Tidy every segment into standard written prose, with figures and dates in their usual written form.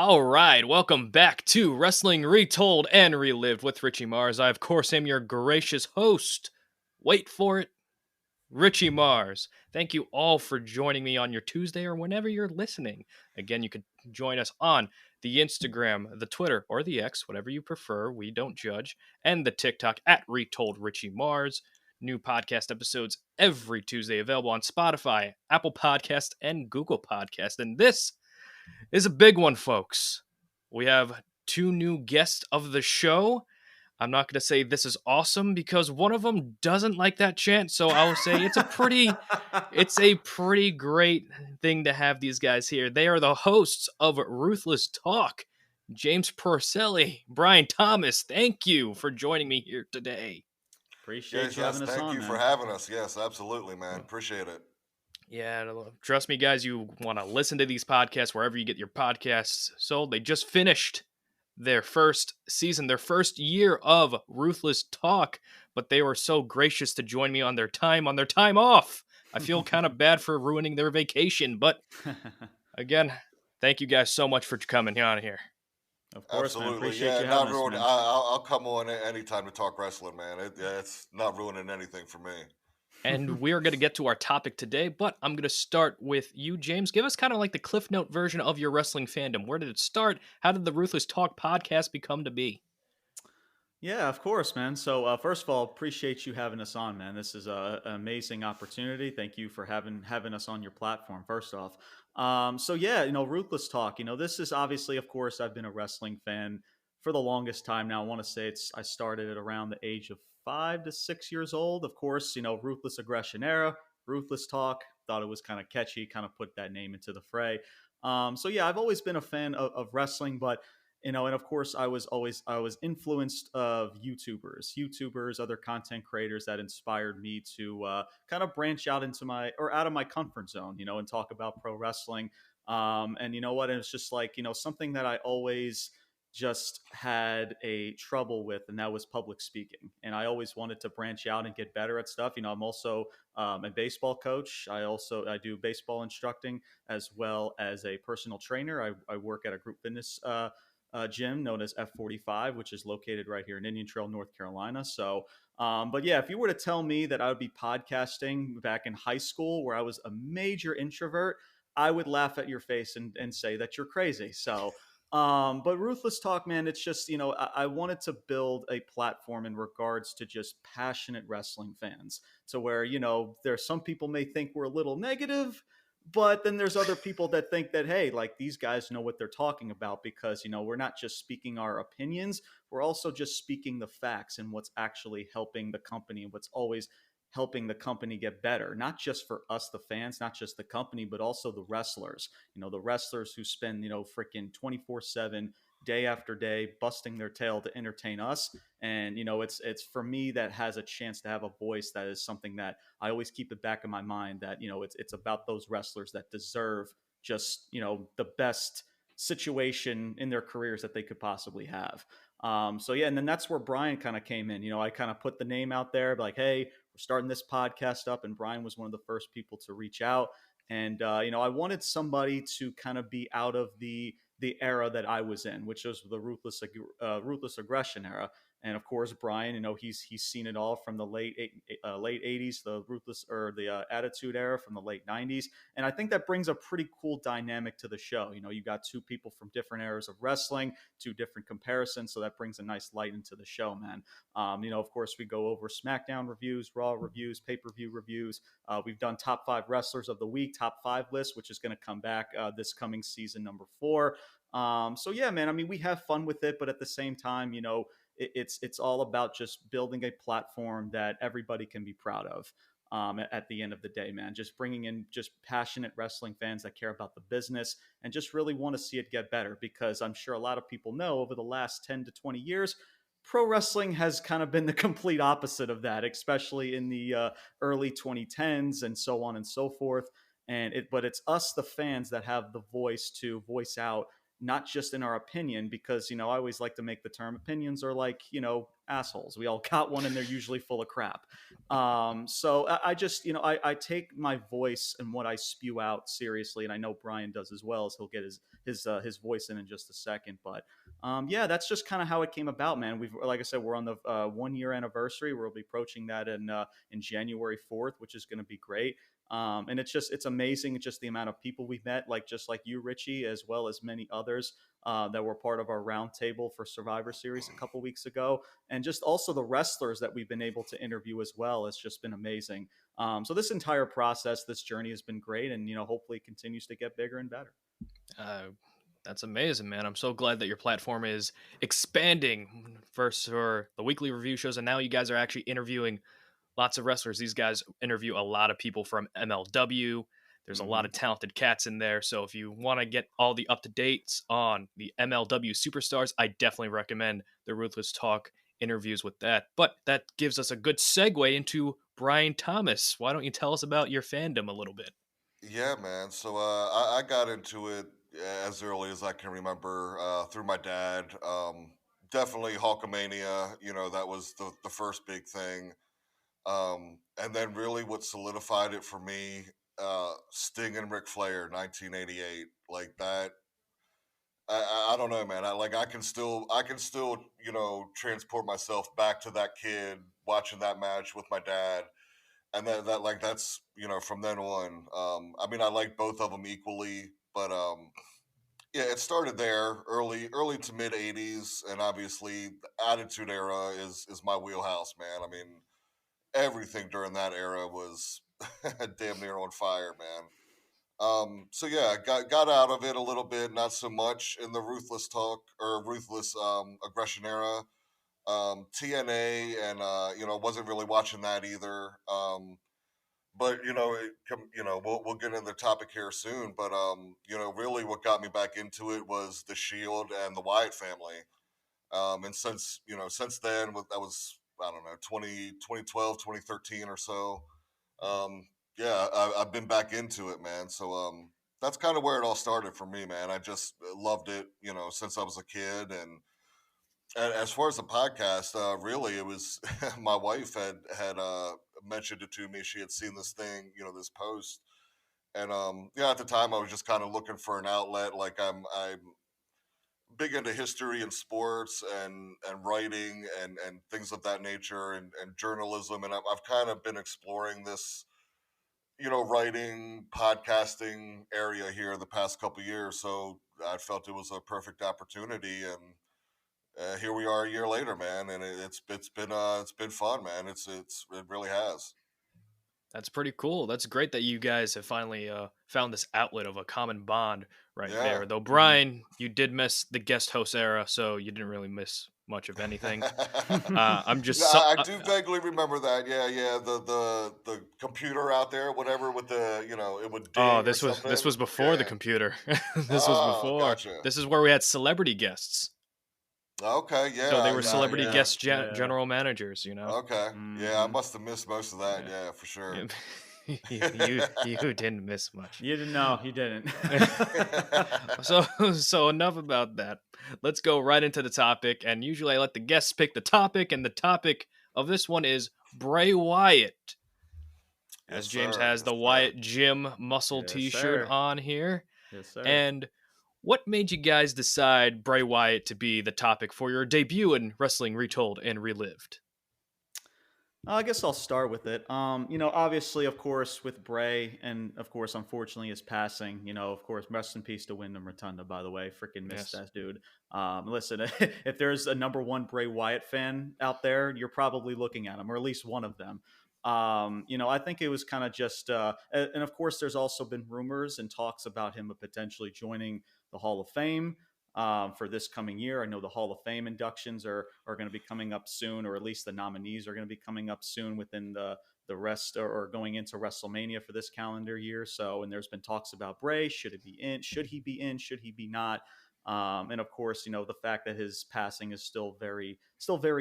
All right, welcome back to Wrestling Retold and Relived with Richie Mars. I, of course, am your gracious host. Wait for it, Richie Mars. Thank you all for joining me on your Tuesday or whenever you're listening. Again, you could join us on the Instagram, the Twitter, or the X, whatever you prefer. We don't judge. And the TikTok at Retold Richie Mars. New podcast episodes every Tuesday available on Spotify, Apple Podcast, and Google Podcast. And this is a big one, folks. We have two new guests of the show. I'm not going to say this is awesome because one of them doesn't like that chant, so I'll say it's a pretty great thing to have these guys here. They are the hosts of Ruthless Talk. James Porcelly, Bryan Thomas, thank you for joining me here today. Appreciate you having us on, thank you man. for having us. Yes, absolutely, man. Appreciate it. Yeah, trust me, guys, you want to listen to these podcasts wherever you get your podcasts sold. They just finished their first season, their first year of Ruthless Talk, but they were so gracious to join me on their time off. I feel kind of bad for ruining their vacation, but again, thank you guys so much for coming on here. Of course, Absolutely. man. Appreciate Yeah, you not having us, ruining. man. I'll come on anytime to talk wrestling, man. It's not ruining anything for me. And we're going to get to our topic today, but I'm going to start with you, James. Give us kind of like the Cliff Note version of your wrestling fandom. Where did it start? How did the Ruthless Talk podcast become to be? Yeah, of course, man. So first of all, appreciate you having us on, man. This is an amazing opportunity. Thank you for having us on your platform. First off, so yeah, Ruthless Talk. This is obviously, of course, I've been a wrestling fan for the longest time now. I want to say I started at around the age of 5 to 6 years old. Of course, Ruthless Aggression era, Ruthless Talk. Thought it was kind of catchy, kind of put that name into the fray. So yeah, I've always been a fan of wrestling, but and of course I was influenced of YouTubers, other content creators that inspired me to kind of branch out out of my comfort zone, and talk about pro wrestling. And you know what? And it's just like, something that I always just had a trouble with, and that was public speaking. And I always wanted to branch out and get better at stuff. I'm also a baseball coach. I do baseball instructing as well as a personal trainer. I work at a group fitness gym known as F45, which is located right here in Indian Trail, North Carolina. So, but yeah, if you were to tell me that I would be podcasting back in high school where I was a major introvert, I would laugh at your face and say that you're crazy. So, but Ruthless Talk, man, it's just, I wanted to build a platform in regards to just passionate wrestling fans to where, there's some people may think we're a little negative, but then there's other people that think that, hey, like these guys know what they're talking about because, we're not just speaking our opinions, we're also just speaking the facts and what's actually helping the company and what's always helping the company get better, not just for us, the fans, not just the company, but also the wrestlers, the wrestlers who spend, freaking 24/7 day after day busting their tail to entertain us. And it's for me that has a chance to have a voice. That is something that I always keep it back in my mind, that it's about those wrestlers that deserve just the best situation in their careers that they could possibly have. So yeah, and then that's where Bryan kind of came in. I kind of put the name out there, like, hey, we're starting this podcast up, and Bryan was one of the first people to reach out. And I wanted somebody to kind of be out of the era that I was in, which was the ruthless aggression era. And of course, Bryan, he's seen it all from the late '80s, the ruthless or the Attitude Era from the late '90s, and I think that brings a pretty cool dynamic to the show. You got two people from different eras of wrestling, two different comparisons, so that brings a nice light into the show, man. Of course, we go over SmackDown reviews, Raw reviews, pay-per-view reviews. We've done top 5 wrestlers of the week, top 5 list, which is going to come back this coming season, number 4. So yeah, man, I mean, we have fun with it, but at the same time, it's all about just building a platform that everybody can be proud of. At the end of the day, man, just bringing in just passionate wrestling fans that care about the business and just really want to see it get better, because I'm sure a lot of people know over the last 10 to 20 years, pro wrestling has kind of been the complete opposite of that, especially in the early 2010s and so on and so forth. But it's us, the fans, that have the voice to voice out, not just in our opinion, because, I always like to make the term opinions are like, assholes. We all got one, and they're usually full of crap. So I just, I take my voice and what I spew out seriously, and I know Brian does as well, as he'll get his voice in just a second. But yeah, that's just kind of how it came about, man. Like I said, we're on the 1 year anniversary. We'll be approaching that in January 4th, which is going to be great. And it's amazing just the amount of people we've met, just like you, Richie, as well as many others that were part of our roundtable for Survivor Series a couple weeks ago, and just also the wrestlers that we've been able to interview as well has just been amazing. So this entire process, this journey has been great, and hopefully it continues to get bigger and better. That's amazing, man. I'm so glad that your platform is expanding first for the weekly review shows, and now you guys are actually interviewing lots of wrestlers. These guys interview a lot of people from MLW. There's a lot of talented cats in there. So if you want to get all the up-to-dates on the MLW superstars, I definitely recommend the Ruthless Talk interviews with that. But that gives us a good segue into Bryan Thomas. Why don't you tell us about your fandom a little bit? Yeah, man. So I got into it as early as I can remember through my dad. Definitely Hulkamania. That was the first big thing. And then really what solidified it for me, Sting and Ric Flair, 1988, like that. I don't know, man. I can still transport myself back to that kid watching that match with my dad, and that's from then on. I mean, I like both of them equally, but yeah, it started there, early to mid '80s, and obviously the Attitude Era is my wheelhouse, man. I mean, everything during that era was damn near on fire, man. So yeah, got out of it a little bit, not so much in the Ruthless Talk or Ruthless Aggression era. TNA, and wasn't really watching that either. But we'll get into the topic here soon. But really, what got me back into it was the Shield and the Wyatt family. And since then, that was, I don't know, 2012, 2013 or so. Yeah, I've been back into it, man. So that's kind of where it all started for me, man. I just loved it, since I was a kid. And as far as the podcast, really, it was my wife had mentioned it to me. She had seen this thing, this post, and yeah, at the time I was just kind of looking for an outlet. Like I'm big into history and sports and writing and things of that nature, and journalism, and I've kind of been exploring this writing, podcasting area here the past couple years. So I felt it was a perfect opportunity, and here we are a year later, man. And it's been fun, man. It really has. That's pretty cool. That's great that you guys have finally found this outlet of a common bond right Yeah. there. Though, Brian, you did miss the guest host era, so you didn't really miss much of anything. I'm Yeah, just so, I do vaguely remember that. Yeah, yeah. The computer out there, whatever, with the it would oh, ding or this something. was before the Yeah. computer. This was Oh, before. gotcha. This is where we had celebrity guests. Okay. So they Yeah. were Yeah. celebrity Yeah, Yeah. guest yeah. general managers. Okay. Yeah, I Hmm. must have missed most of that. Yeah. Yeah, for sure. You didn't miss much. You didn't know. You didn't. So enough about that. Let's go right into the topic. And usually I let the guests pick the topic, and the topic of this one is Bray Wyatt. Yes, As James sir. has Yes, the sir. Wyatt Gym muscle Yes, T-shirt sir. on here. Yes, sir. And what made you guys decide Bray Wyatt to be the topic for your debut in Wrestling Retold and Relived? I guess I'll start with it. Obviously, of course, with Bray, and of course, unfortunately, his passing. Of course, rest in peace to Wyndham Rotunda. By the way, freaking missed Yes. that dude. Listen, if there's a number one Bray Wyatt fan out there, you're probably looking at him, or at least one of them. I think it was kind of just, and of course, there's also been rumors and talks about him potentially joining the Hall of Fame for this coming year. I know the Hall of Fame inductions are going to be coming up soon, or at least the nominees are going to be coming up soon within the rest or going into WrestleMania for this calendar year. So, and there's been talks about Bray. Should it be in? Should he be in? Should he be not? And of course, the fact that his passing is still very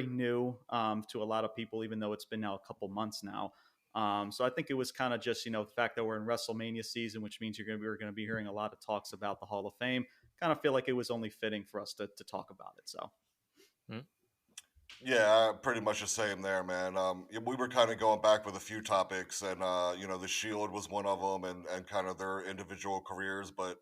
new to a lot of people, even though it's been now a couple months now. So I think it was kind of just the fact that we're in WrestleMania season, which means we're going to be hearing a lot of talks about the Hall of Fame. Kind of feel like it was only fitting for us to talk about it. So, Yeah, pretty much the same there, man. Yeah, we were kind of going back with a few topics, and the Shield was one of them, and kind of their individual careers. But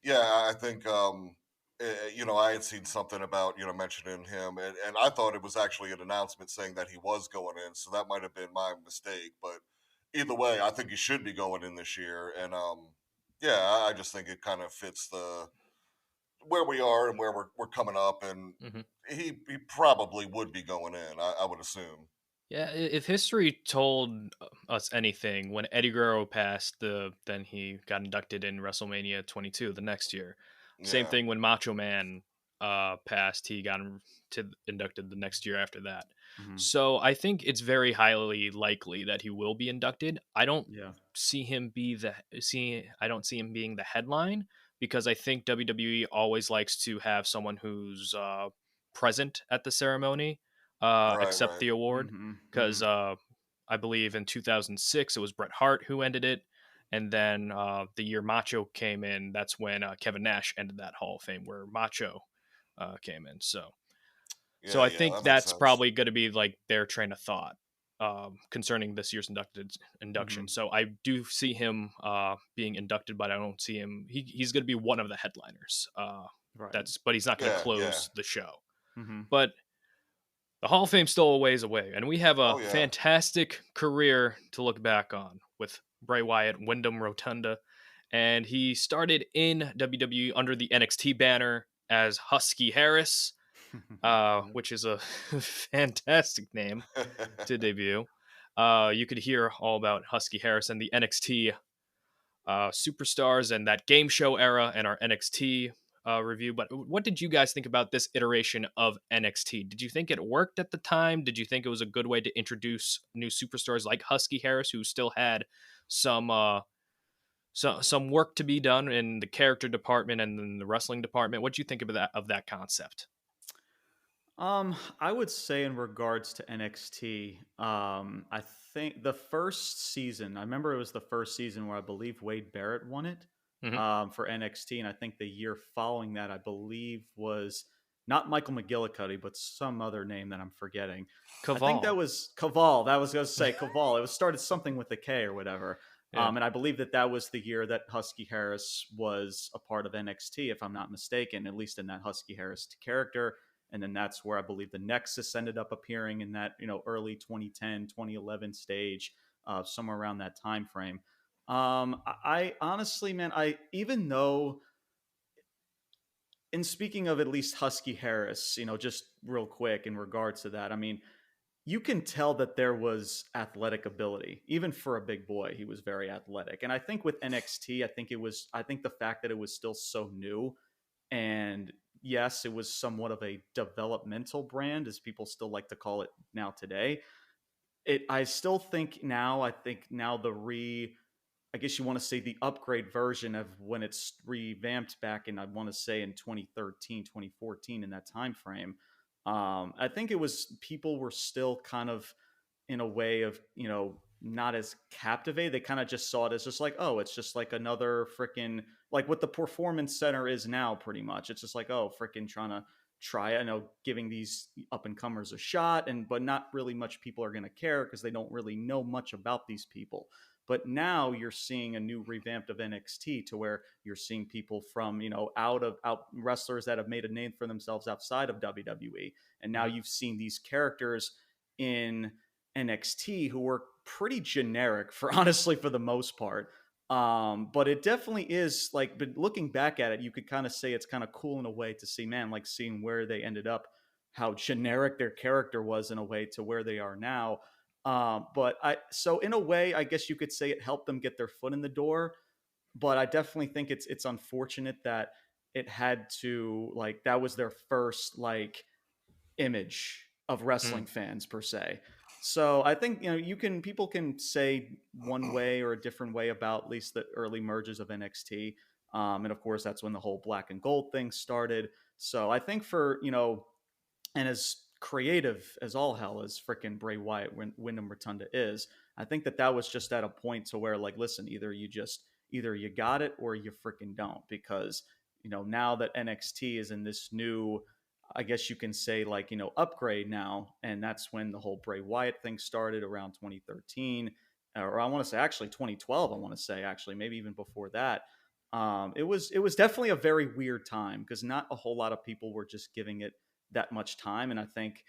yeah, I think I had seen something about mentioning him, and I thought it was actually an announcement saying that he was going in, so that might have been my mistake. But either way, I think he should be going in this year, and yeah, I just think it kind of fits the where we are and where we're coming up, and Mhm. he probably would be going in. I would assume. Yeah, if history told us anything, when Eddie Guerrero passed, then he got inducted in WrestleMania 22 the next year. Same Yeah. thing when Macho Man passed, he got inducted the next year after that. Hmm. So I think it's very highly likely that he will be inducted. Yeah. I don't see him being the headline because I think WWE always likes to have someone who's present at the ceremony Right. accept Right. the award Hmm. because I believe in 2006 it was Bret Hart who ended it, and then the year Macho came in, that's when Kevin Nash ended that Hall of Fame where Macho came in. So Yeah. I Yeah. think That makes that's sense. probably going to be like their train of thought concerning this year's induction. Hmm. So I do see him being inducted, but I don't see him. He's going to be one of the headliners. Right. But he's not going to Yeah. Yeah. close the show. Hmm. But the Hall of Fame's still a ways away, and we have a Oh yeah. fantastic career to look back on with Bray Wyatt, Wyndham Rotunda, and he started in WWE under the NXT banner as Husky Harris, Yeah. which is a fantastic name to debut. You could hear all about Husky Harris and the NXT superstars and that game show era and our NXT review. But what did you guys think about this iteration of NXT? Did you think it worked at the time? Did you think it was a good way to introduce new superstars like Husky Harris, who still had some some work to be done in the character department and in the wrestling department? What do you think of that concept? I would say in regards to NXT, I think the first season, I remember it was the first season where I believe Wade Barrett won it Hmm. for NXT, and I think the year following that, I believe was not Michael McGillicuddy, but some other name that I'm forgetting. I think that Caval. was Kaval. That was going to say Kaval. It was started something with a K or whatever. Yeah. And I believe that that was the year that Husky Harris was a part of NXT, if I'm not mistaken, at least in that Husky Harris character. And then that's where I believe the Nexus ended up appearing in that early 2010 2011 stage, somewhere around that time frame. I honestly, man, I even though, in speaking of at least Husky Harris, just real quick in regards to that, I mean, you can tell that there was athletic ability even for a big boy. He was very athletic, and I think with NXT, I think the fact that it was still so new, and yes, it was somewhat of a developmental brand, as people still like to call it now today. I still think now, I guess you want to say the upgrade version of when it's revamped back in, I want to say in 2013, 2014, in that time frame. I think it was, people were still kind of in a way of, not as captivated. They kind of just saw it as just like, oh, it's just like another freaking, like what the performance center is now, pretty much. It's just like, oh, freaking trying to try it. I know, giving these up and comers a shot, and but not really much people are going to care because they don't really know much about these people. But now you're seeing a new revamped of NXT, to where you're seeing people from, out wrestlers that have made a name for themselves outside of WWE, and now Mhm. you've seen these characters in NXT who were pretty generic, for honestly, for the most part. But it definitely is like, but looking back at it, you could kind of say it's kind of cool in a way to see, man, like seeing where they ended up, how generic their character was in a way to where they are now. So in a way, I guess you could say it helped them get their foot in the door. But I definitely think it's unfortunate that it had to, like, that was their first like image of Mm. wrestling fans per se. So I think, people can say one way or a different way about at least the early merges of NXT, and of course that's when the whole black and gold thing started. So I think for, and as creative as all hell as freaking Bray Wyatt, Wyndham Rotunda is, I think that that was just at a point to where, like, listen, either you got it or you freaking don't, because now that NXT is in this new, I guess you can say, like, upgrade now. And that's when the whole Bray Wyatt thing started around 2013, or I want to say actually 2012. I want to say actually maybe even before that. It was definitely a very weird time because not a whole lot of people were just giving it that much time. And I think,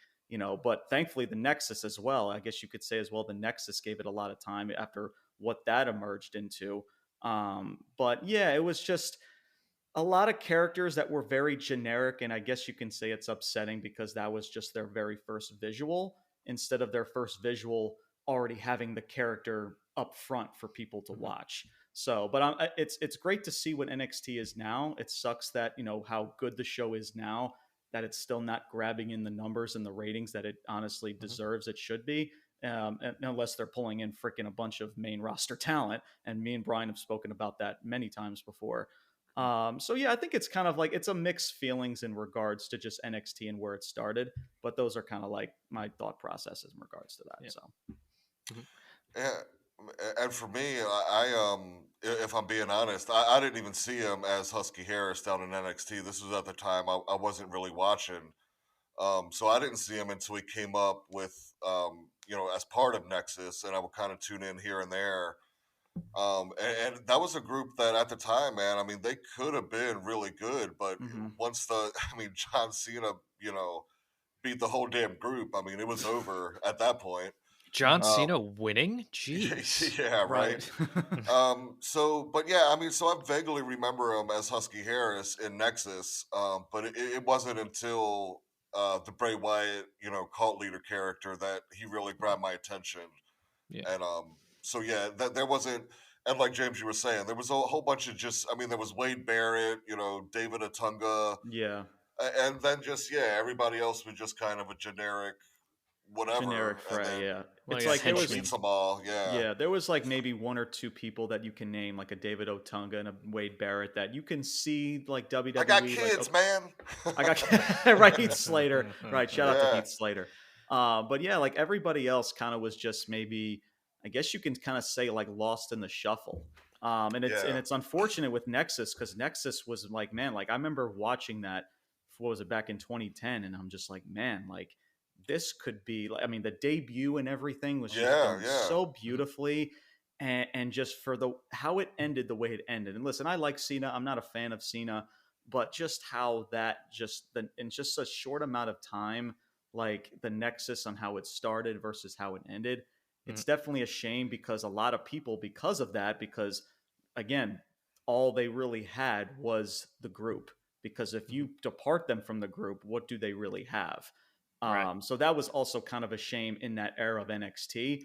but thankfully the Nexus as well, I guess you could say as well, the Nexus gave it a lot of time after what that emerged into. But yeah, it was just a lot of characters that were very generic, and I guess you can say it's upsetting because that was just their very first visual instead of their first visual already having the character up front for people to watch. So, but it's great to see what NXT is now. It sucks that how good the show is now, that it's still not grabbing in the numbers and the ratings that it honestly deserves. It should be. Unless they're pulling in freaking a bunch of main roster talent, and me and Brian have spoken about that many times before. So yeah, I think it's kind of like it's a mixed feelings in regards to just NXT and where it started, but those are kind of like my thought processes in regards to that. Yeah. So Yeah, and for me, if I'm being honest, I didn't even see him as Husky Harris down in NXT. This was at the time I wasn't really watching, so I didn't see him until he came up with, as part of Nexus, and I would kind of tune in here and there. And that was a group that at the time, man, I mean, they could have been really good, but once John Cena, beat the whole damn group. I mean, it was over at that point. John Mhm. Cena winning? Jeez. Yeah, right. right. But yeah, I mean, so I vaguely remember him as Husky Harris in Nexus, but it wasn't until the Bray Wyatt, cult leader character that he really grabbed my attention. Yeah. And so yeah, there wasn't, and like James, you were saying, there was a whole bunch of there was Wade Barrett, David Otunga, Yeah, and then just everybody else was just kind of a generic generic whatever, and fray. then Yeah, Like it's a like there he was. henchman. beats them all. Yeah, Yeah, there was like maybe one or two people that you can name, like a David Otunga and a Wade Barrett, that you can see like I got WWE, like kids, man. I got right, Heath Slater. Right, shout out to Yeah, Heath Slater. But yeah, like everybody else kind of was just maybe, I guess you can kind of say like lost in the shuffle. And it's yeah, unfortunate with Nexus because Nexus was like, man, like I remember watching that. What was it, back in 2010? And I'm just like, man, like this could be like, I mean, the debut and everything was just yeah, done yeah, so beautifully. And just for the how it ended the way it ended. And listen, I like Cena. I'm not a fan of Cena, but just how that in just a short amount of time, like the nexus on how it started versus how it ended, Mhm. it's definitely a shame because a lot of people, because of that, because again, all they really had was the group. Because if you depart them from the group, what do they really have? Right. So that was also kind of a shame in that era of NXT.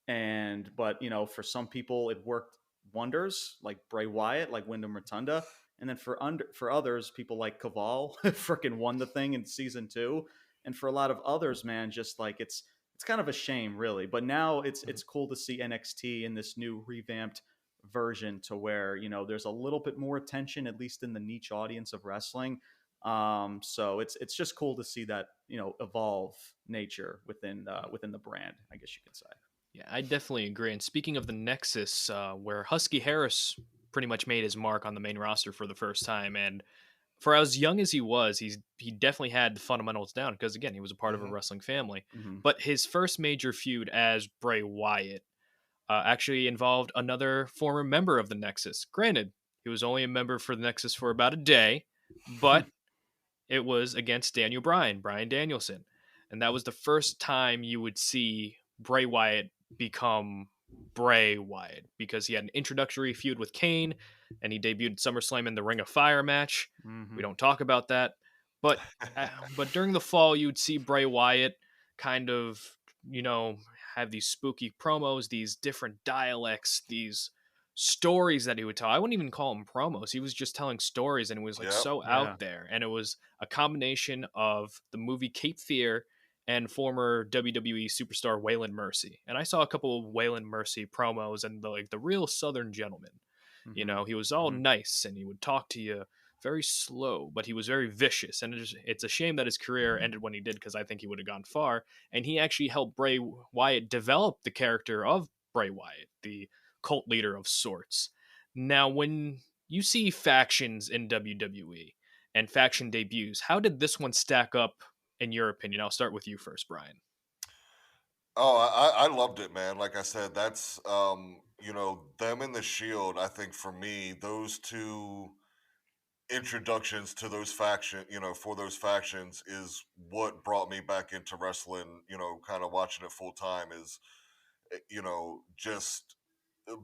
And but for some people it worked wonders, like Bray Wyatt, like Wyndham Rotunda. And then for others, people like Caval freaking won the thing in season 2. And for a lot of others, man, just like it's kind of a shame, really. But now it's cool to see NXT in this new revamped version to where there's a little bit more attention, at least in the niche audience of wrestling. So it's just cool to see that evolve nature within the brand, I guess you could say. Yeah, I definitely agree. And speaking of the Nexus, where Husky Harris pretty much made his mark on the main roster for the first time, and for as young as he was, he definitely had the fundamentals down because again, he was a part of a hmm wrestling family. Hmm. But his first major feud as Bray Wyatt actually involved another former member of the Nexus. Granted, he was only a member for the Nexus for about a day, but it was against Daniel Bryan, Bryan Danielson. And that was the first time you would see Bray Wyatt become Bray Wyatt because he had an introductory feud with Kane and he debuted at SummerSlam in the Ring of Fire match. We Hmm. don't talk about that. But but during the fall, you'd see Bray Wyatt kind of, you know, have these spooky promos, these different dialects, these stories that he would tell. I wouldn't even call them promos. He was just telling stories and it was like yep, so Yeah. out there. And it was a combination of the movie Cape Fear and former WWE superstar Waylon Mercy. And I saw a couple of Waylon Mercy promos and the real Southern gentleman. You Hmm. know, he was all Hmm. nice and he would talk to you very slow, but he was very vicious. And it's a shame that his career ended when he did because I think he would have gone far. And he actually helped Bray Wyatt develop the character of Bray Wyatt, the cult leader of sorts. Now, when you see factions in WWE, and faction debuts. How did this one stack up in your opinion? I'll start with you first, Brian. Oh, I loved it, man. Like I said, that's them in the Shield. I think for me, those two introductions to those for those factions is what brought me back into wrestling. Kind of watching it full time is, just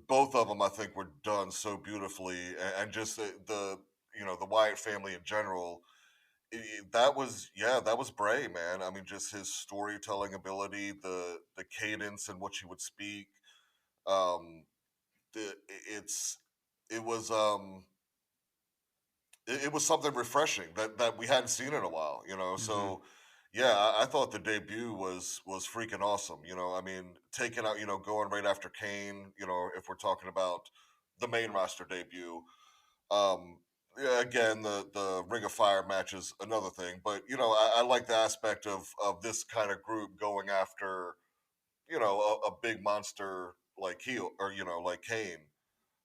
both of them. I think were done so beautifully, and just the Wyatt family in general. That was Bray, man. I mean, just his storytelling ability, the cadence and what you would speak. Um, the, it's it was it was something refreshing that we hadn't seen in a while. Hmm. So yeah, I thought the debut was freaking awesome. I mean, taking out, going right after Kane. If we're talking about the main roster debut. Um, yeah, again, the Ring of Fire match is another thing, but I like the aspect of this kind of group going after a big monster like heel or like Kane.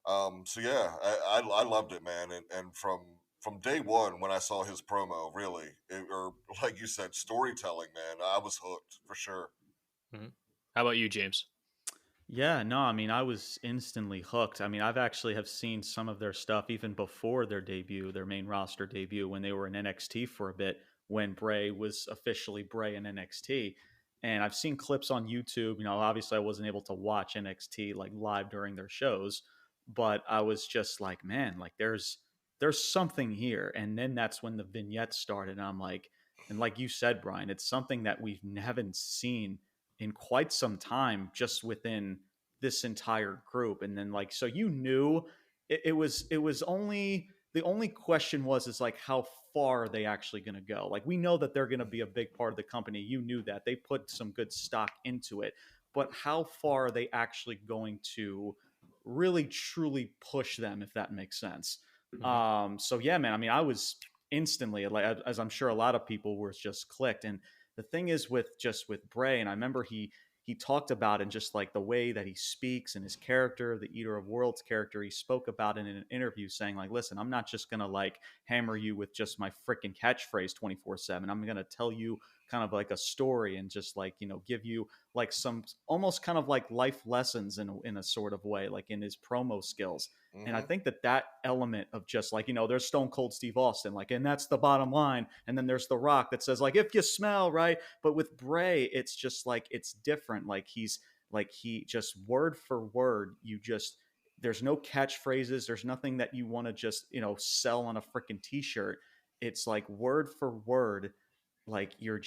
So yeah, I loved it, man, and from day one when I saw his promo, really, or like you said, storytelling, man, I was hooked for sure. Mhm. How about you, James? Yeah, no, I mean, I was instantly hooked. I mean, I've actually have seen some of their stuff even before their debut, their main roster debut, when they were in NXT for a bit, when Bray was officially Bray in NXT. And I've seen clips on YouTube. Obviously, I wasn't able to watch NXT like live during their shows, but I was just like, man, like there's something here. And then that's when the vignettes started. And I'm like, and like you said, Brian, it's something that we haven't seen in quite some time just within this entire group. And then like, so you knew it was only the only question was is like how far are they actually going to go? Like we know that they're going to be a big part of the company. You knew that they put some good stock into it, but how far are they actually going to really truly push them, if that makes sense? Mhm. So yeah, man, I mean, I was instantly, like, as I'm sure a lot of people were, just clicked. And the thing is with Bray, and I remember he talked about, and just like the way that he speaks and his character, the Eater of Worlds character, he spoke about it in an interview saying like, listen, I'm not just gonna like hammer you with just my freaking catchphrase 24/7. I'm gonna tell you kind of like a story, and just like give you like some almost kind of like life lessons in a sort of way, like in his promo skills. And I Hmm. think that element of just like, there's Stone Cold Steve Austin, like, and that's the bottom line. And then there's The Rock that says, like, if you smell, right? But with Bray, it's just like, it's different. Like, he just word for word, there's no catchphrases. There's nothing that you want to just, sell on a freaking t shirt. It's like word for word, like you're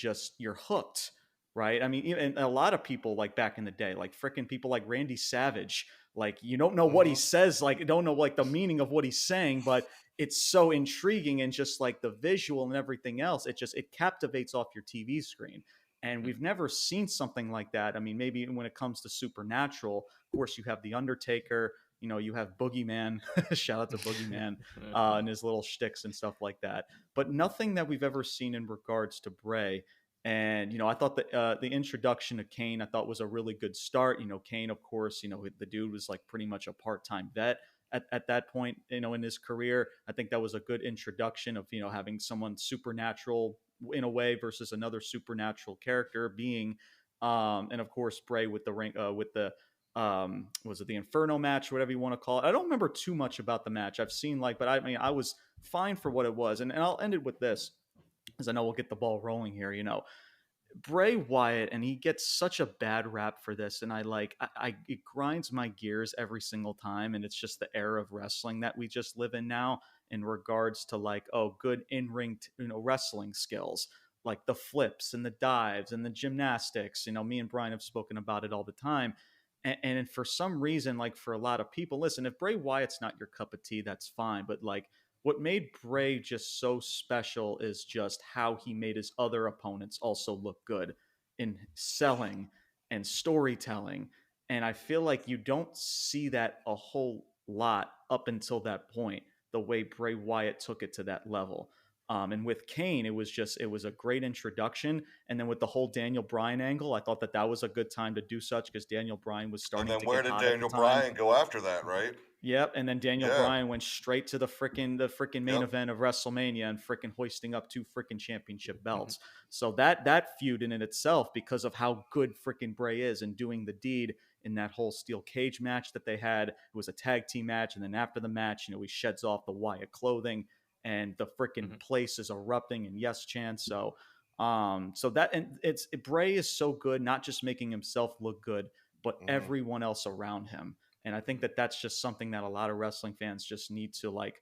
hooked, right? I mean, even a lot of people like back in the day, like freaking people like Randy Savage, like you don't know what he Hmm. says, like don't know like the meaning of what he's saying, but it's so intriguing, and just like the visual and everything else, it captivates off your TV screen. And we've never seen something like that. I mean, maybe when it comes to supernatural, of course, you have the Undertaker, you have Boogeyman. Shout out to Boogeyman, and his little shticks and stuff like that, but nothing that we've ever seen in regards to Bray. And I thought that the introduction of Kane, I thought was a really good start. Kane, of course, the dude was like pretty much a part-time vet at that point, in his career. I think that was a good introduction of having someone supernatural in a way versus another supernatural character being, and of course Bray with the ring, with the was it the Inferno match, whatever you want to call it. I don't remember too much about the match. I've seen like, but I mean, I was fine for what it was. And I'll end it with this, because I know we'll get the ball rolling here. Bray Wyatt, and he gets such a bad rap for this, and it grinds my gears every single time. And it's just the era of wrestling that we just live in now, in regards to like, oh, good in ring, wrestling skills, like the flips and the dives and the gymnastics. Me and Brian have spoken about it all the time. And for some reason, like for a lot of people, listen, if Bray Wyatt's not your cup of tea, that's fine. But like, what made Bray just so special is just how he made his other opponents also look good in selling and storytelling. And I feel like you don't see that a whole lot up until that point, the way Bray Wyatt took it to that level. And with Kane, it was a great introduction. And then with the whole Daniel Bryan angle, I thought that was a good time to do such, because Daniel Bryan was And starting then to where get did hot at the Daniel time. Bryan go after that, right? Yep, and then Daniel Yeah. Bryan went straight to the frickin' main Yep. event of WrestleMania and frickin' hoisting up two frickin' championship Mhm. belts. So that feud in itself, because of how good frickin' Bray is and doing the deed in that whole steel cage match that they had, it was a tag team match, and then after the match, he sheds off the Wyatt clothing, and the frickin' Mhm. place is erupting in yes chants. So that and Bray is so good, not just making himself look good, but Hmm. everyone else around him. And I think that that's just something that a lot of wrestling fans just need to like,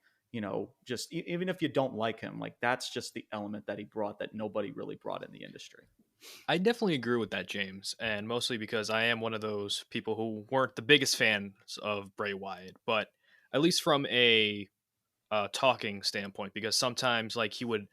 just even if you don't like him, like that's just the element that he brought that nobody really brought in the industry. I definitely agree with that, James, and mostly because I am one of those people who weren't the biggest fans of Bray Wyatt, but at least from a talking standpoint, because sometimes like he would,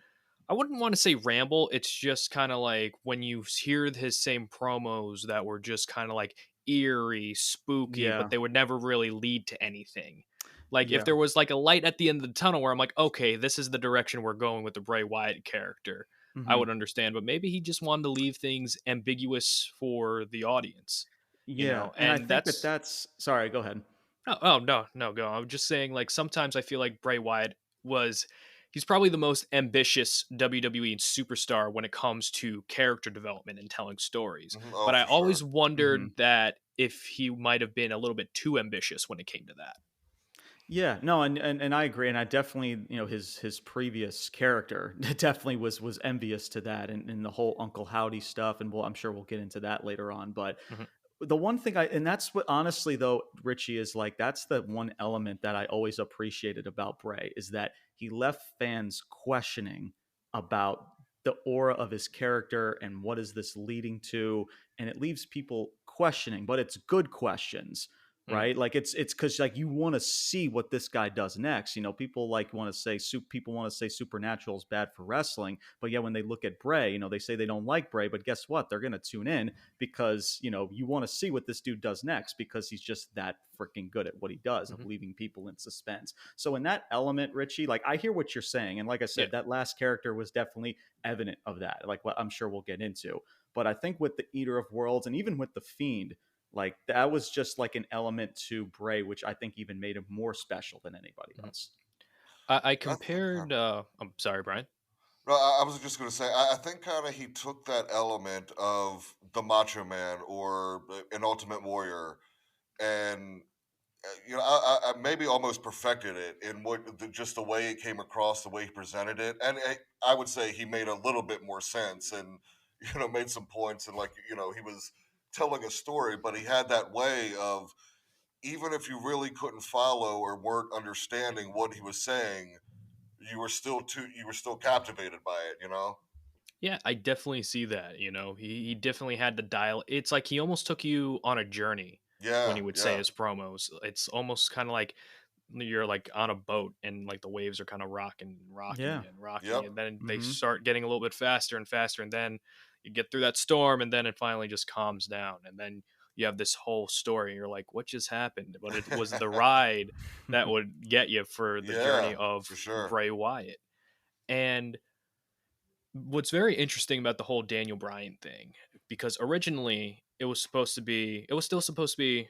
I wouldn't want to say ramble. It's just kind of like when you hear his same promos that were just kind of like eerie, spooky, but Yeah, they would never really lead to anything. Like if yeah, there was like a light at the end of the tunnel where I'm like, okay, this is the direction we're going with the Bray Wyatt character, I hmm would understand. But maybe he just wanted to leave things ambiguous for the audience, yeah. And I and think that that's that's sorry. Go ahead. oh no, no, go. I'm just saying, like sometimes I feel like Bray Wyatt was he's probably the most ambitious WWE superstar when it comes to character development and telling stories. Hmm. Oh, But I for sure. always hmm wondered that if he might have been a little bit too ambitious when it came to that. Yeah, no, and I agree, and I definitely, his previous character definitely was envious to that, and the whole Uncle Howdy stuff, and I'm sure we'll get into that later on. But Mhm. the one thing and that's what honestly though, Richie, is like that's the one element that I always appreciated about Bray is that he left fans questioning about the aura of his character and what is this leading to, and it leaves people questioning, but it's good questions, Mm. right? Like it's because like you want to see what this guy does next. People like want to say people want to say supernatural is bad for wrestling, but yeah, when they look at Bray, they say they don't like Bray, but guess what, they're going to tune in because you want to see what this dude does next because he's just that freaking good at what he does of Mhm. leaving people in suspense. So in that element, Richie, like I hear what you're saying, and like I Yeah. said, that last character was definitely evident of that, like what I'm sure we'll get into. But I think with the Eater of Worlds and even with the Fiend, like that was just like an element to Bray, which I think even made him more special than anybody Mhm. else. I I think. compared. I'm sorry, Brian. No, I was just going to say, I think kind of he took that element of the Macho Man or an Ultimate Warrior, and I maybe almost perfected it in just the way it came across, the way he presented it, and I would say he made a little bit more sense, and made some points, and like he was telling a story, but he had that way of even if you really couldn't follow or weren't understanding what he was saying, you were still captivated by it. Yeah, I definitely see that. He definitely had the dial. It's like he almost took you on a journey when Yeah, he would say yeah. his promos. It's almost kind of like you're like on a boat and like the waves are kind of rocking Yeah. you and rocking Yep. you. And then they Mm-hmm. start getting a little bit faster and faster. And then you get through that storm and then it finally just calms down. And then you have this whole story. And you're like, what just happened? But it was the ride that would get you for the Yeah, journey of for sure. Bray Wyatt. And what's very interesting about the whole Daniel Bryan thing, because originally it was still supposed to be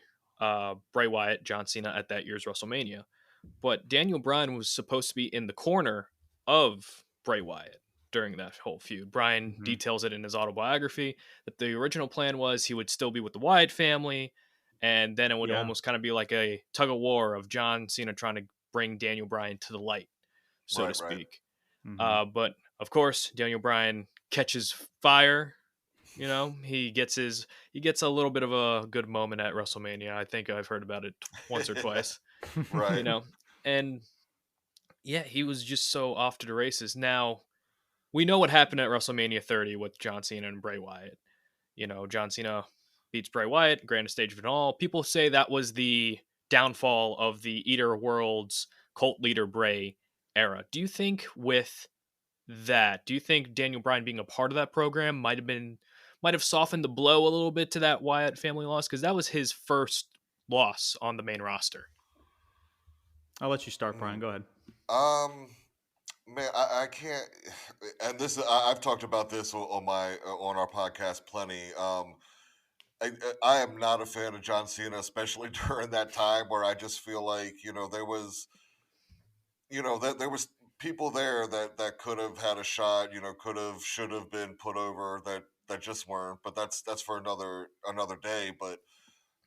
Bray Wyatt, John Cena at that year's WrestleMania, but Daniel Bryan was supposed to be in the corner of Bray Wyatt during that whole feud. Bryan Mm-hmm. details it in his autobiography that the original plan was he would still be with the Wyatt family, and then it would Yeah. almost kind of be like a tug of war of John Cena trying to bring Daniel Bryan to the light, so to Right, right. speak. Mm-hmm. But of course, Daniel Bryan catches fire. He gets a little bit of a good moment at WrestleMania. I think I've heard about it once or Yeah, twice. You right. know, and yeah, he was just so off to the races. Now we know what happened at WrestleMania 30 with John Cena and Bray Wyatt. John Cena beats Bray Wyatt, grandest stage of it all. People say that was the downfall of the Eater Worlds cult leader Bray era. Do you think Daniel Bryan being a part of that program might have softened the blow a little bit to that Wyatt family loss? Because that was his first loss on the main roster. I'll let you start, Mm. Brian. Go ahead. Um, man, I can't. And I've talked about this on our podcast plenty. I am not a fan of John Cena, especially during that time where I just feel like, there was, that there was people there that could have had a shot, could have, should have been put over that just weren't. But that's for another day. But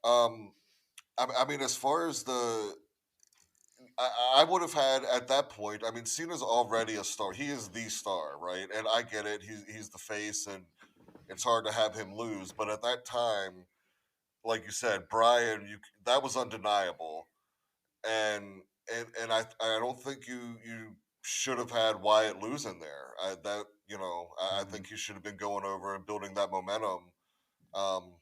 um, I mean, as far as I would have had at that point. I mean, Cena's already a star. He is the star, right? And I get it. He's the face, and it's hard to have him lose. But at that time, like you said, Brian, that was undeniable, and I don't think you should have had Wyatt losing there. I Mhm. think he should have been going over and building that momentum. Um,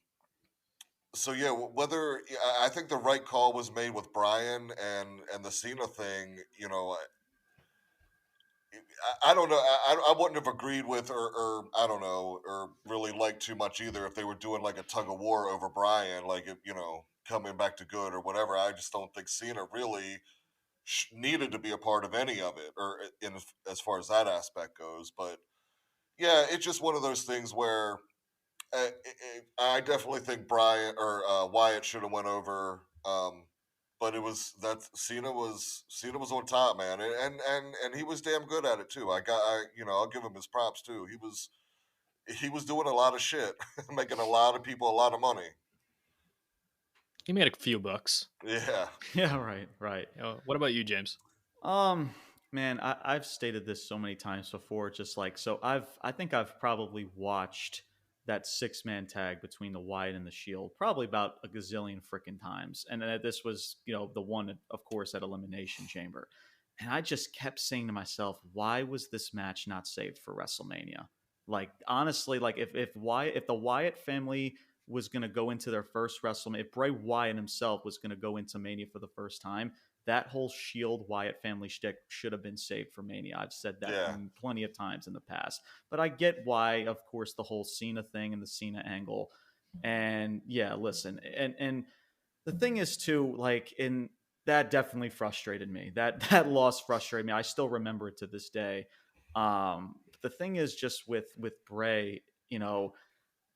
so yeah, whether I think the right call was made with Brian and the Cena thing. I don't know. I wouldn't have agreed with or I don't know or really liked too much either if they were doing like a tug of war over Brian, like coming back to good or whatever. I just don't think Cena really needed to be a part of any of it, or in as far as that aspect goes. But yeah, it's just one of those things where I definitely think Brian or Wyatt should have went over. But it was that Cena was on top, man, and he was damn good at it too. I'll give him his props too. He was doing a lot of shit, making a lot of people a lot of money. He made a few bucks. Yeah, Yeah, right. What about you, James? Um, Man, I've stated this so many times before. Just like so, I think I've probably watched that 6-man tag between the Wyatt and the Shield probably about a gazillion freaking times, and this was the one, of course, at Elimination Chamber, and I just kept saying to myself, why was this match not saved for WrestleMania? Like honestly, like if the Wyatt family was going to go into their first WrestleMania, if Bray Wyatt himself was going to go into Mania for the first time, that whole Shield Wyatt family shtick should have been saved for Mania. I've said that yeah, plenty of times in the past, but I get why, of course, the whole Cena thing and the Cena angle. And yeah, listen, and the thing is too, like in that definitely frustrated me. That loss frustrated me. I still remember it to this day. The thing is just with Bray,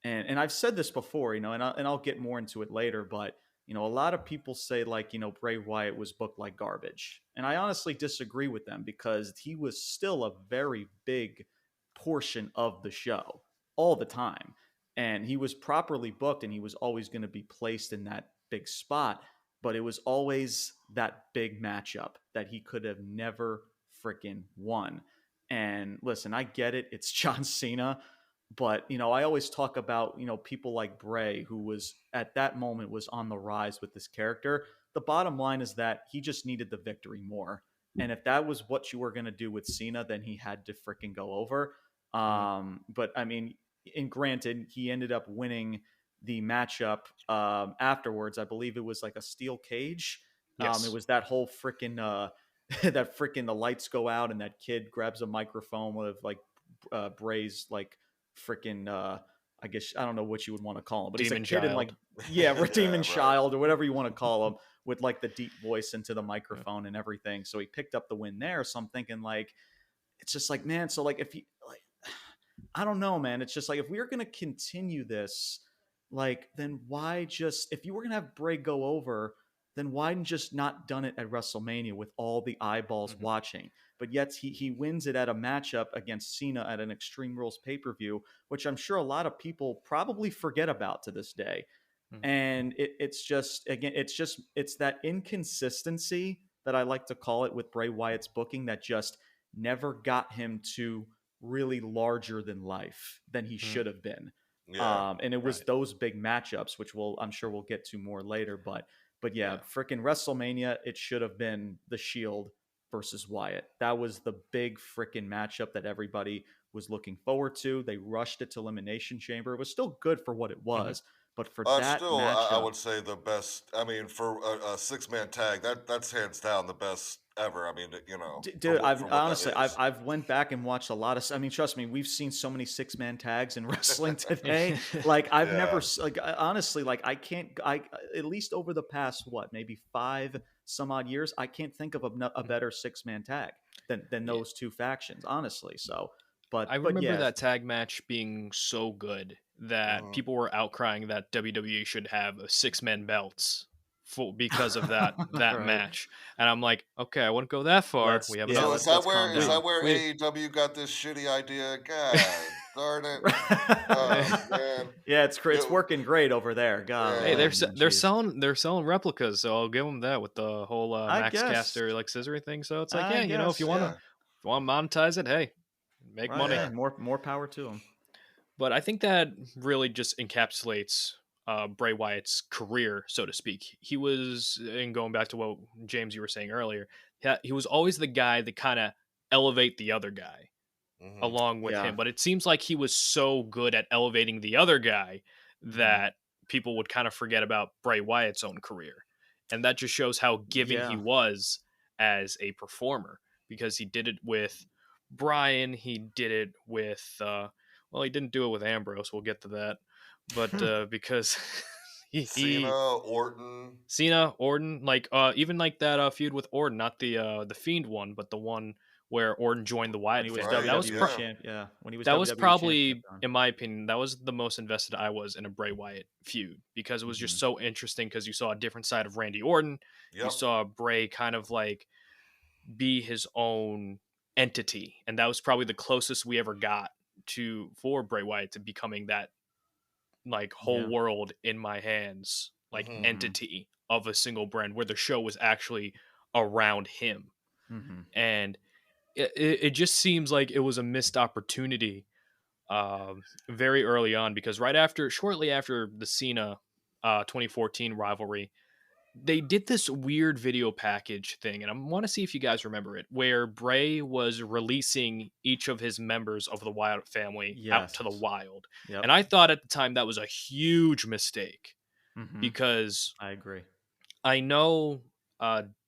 and I've said this before, and I'll get more into it later, but a lot of people say like, Bray Wyatt was booked like garbage. And I honestly disagree with them because he was still a very big portion of the show all the time. And he was properly booked and he was always going to be placed in that big spot, but it was always that big matchup that he could have never freaking won. And listen, I get it. It's John Cena, but I always talk about people like Bray, who was at that moment was on the rise with this character. The bottom line is that he just needed the victory more, and if that was what you were going to do with Cena, then he had to freaking go over. But I mean, and granted, he ended up winning the matchup afterwards. I believe it was like a steel cage. Yes. It was that whole freaking that freaking the lights go out and that kid grabs a microphone with like Bray's like freaking I guess I don't know what you would want to call him, but Demon he's a kid in like Child. yeah, yeah, Demon right. Child or whatever you want to call him, with like the deep voice into the microphone and everything. So he picked up the win there. So I'm thinking like it's just like, man, so like if you like I don't know, man. It's just like if we are gonna continue this, like then why just if you were gonna have Bray go over, then why just not done it at WrestleMania with all the eyeballs Mhm. watching? But yet he wins it at a matchup against Cena at an Extreme Rules pay per view, which I'm sure a lot of people probably forget about to this day. Mhm. And it's just again, it's that inconsistency that I like to call it with Bray Wyatt's booking that just never got him to really larger than life than he Mhm. should have been. Yeah. And it was Right. those big matchups, which I'm sure we'll get to more later. But yeah, Yeah. freaking WrestleMania, it should have been the Shield versus Wyatt. That was the big freaking matchup that everybody was looking forward to. They rushed it to Elimination Chamber. It was still good for what it Mhm. was, but for that Still, I matchup, would say the best. I mean, for a 6-man tag, that's hands down the best ever. I mean, Dude, for I've what that honestly, is. I've went back and watched a lot of. I mean, trust me, we've seen so many 6-man tags in wrestling today. Like I've never, Yeah, like honestly, like I can't, at least over the past what maybe 5 some odd years, I can't think of a better 6-man tag than those two factions, honestly. So, I but remember yeah, that tag match being so good that Mhm. people were outcrying that WWE should have 6-man belts because of that Right. match. And I'm like, okay, I wouldn't go that far. Let's We have yeah, So another. is let's that calm where down. We AEW got this shitty idea? God darn it! Hey, Oh man, yeah, it's Yo, working great over there. hey, yeah. Golly, man, they're jeez. selling replicas, so I'll give them that with the whole I Max guess. Caster like scissory thing. So it's like, I yeah, if you guess. want to Yeah, monetize it, hey, make Right. money. Hey, yeah. more power to him. But I think that really just encapsulates Bray Wyatt's career, so to speak. He was, and going back to what James you were saying earlier, he was always the guy that kind of elevate the other guy Hmm. along with Yeah. him. But it seems like he was so good at elevating the other guy Hmm. that people would kind of forget about Bray Wyatt's own career. And that just shows how giving he Yeah. was as a performer because he did it with Bryan, he did it with well, he didn't do it with Ambrose, we'll get to that. But because he Cena, Orton. Cena, Orton, like even like that feud with Orton, not the Fiend one, but the one where Orton joined the When Wyatt he was family. Right. WWE Yeah. champ, yeah. When he was That was WWE champion at probably, the time. in my opinion, that was the most invested I was in a Bray Wyatt feud because it was Hmm. just so interesting because you saw a different side of Randy Orton. You Yep. saw Bray kind of like be his own entity, and that was probably the closest we ever got to for Bray Wyatt to becoming that like whole Yeah. world in my hands like Hmm. Hmm. entity of a single brand where the show was actually around him. Hmm. And it just seems like it was a missed opportunity very early on because shortly after the Cena 2014 rivalry, they did this weird video package thing, and I want to see if you guys remember it, where Bray was releasing each of his members of the Wyatt family out Yes. to the wild. Yep. And I thought at the time that was a huge mistake Hmm. because I agree. I know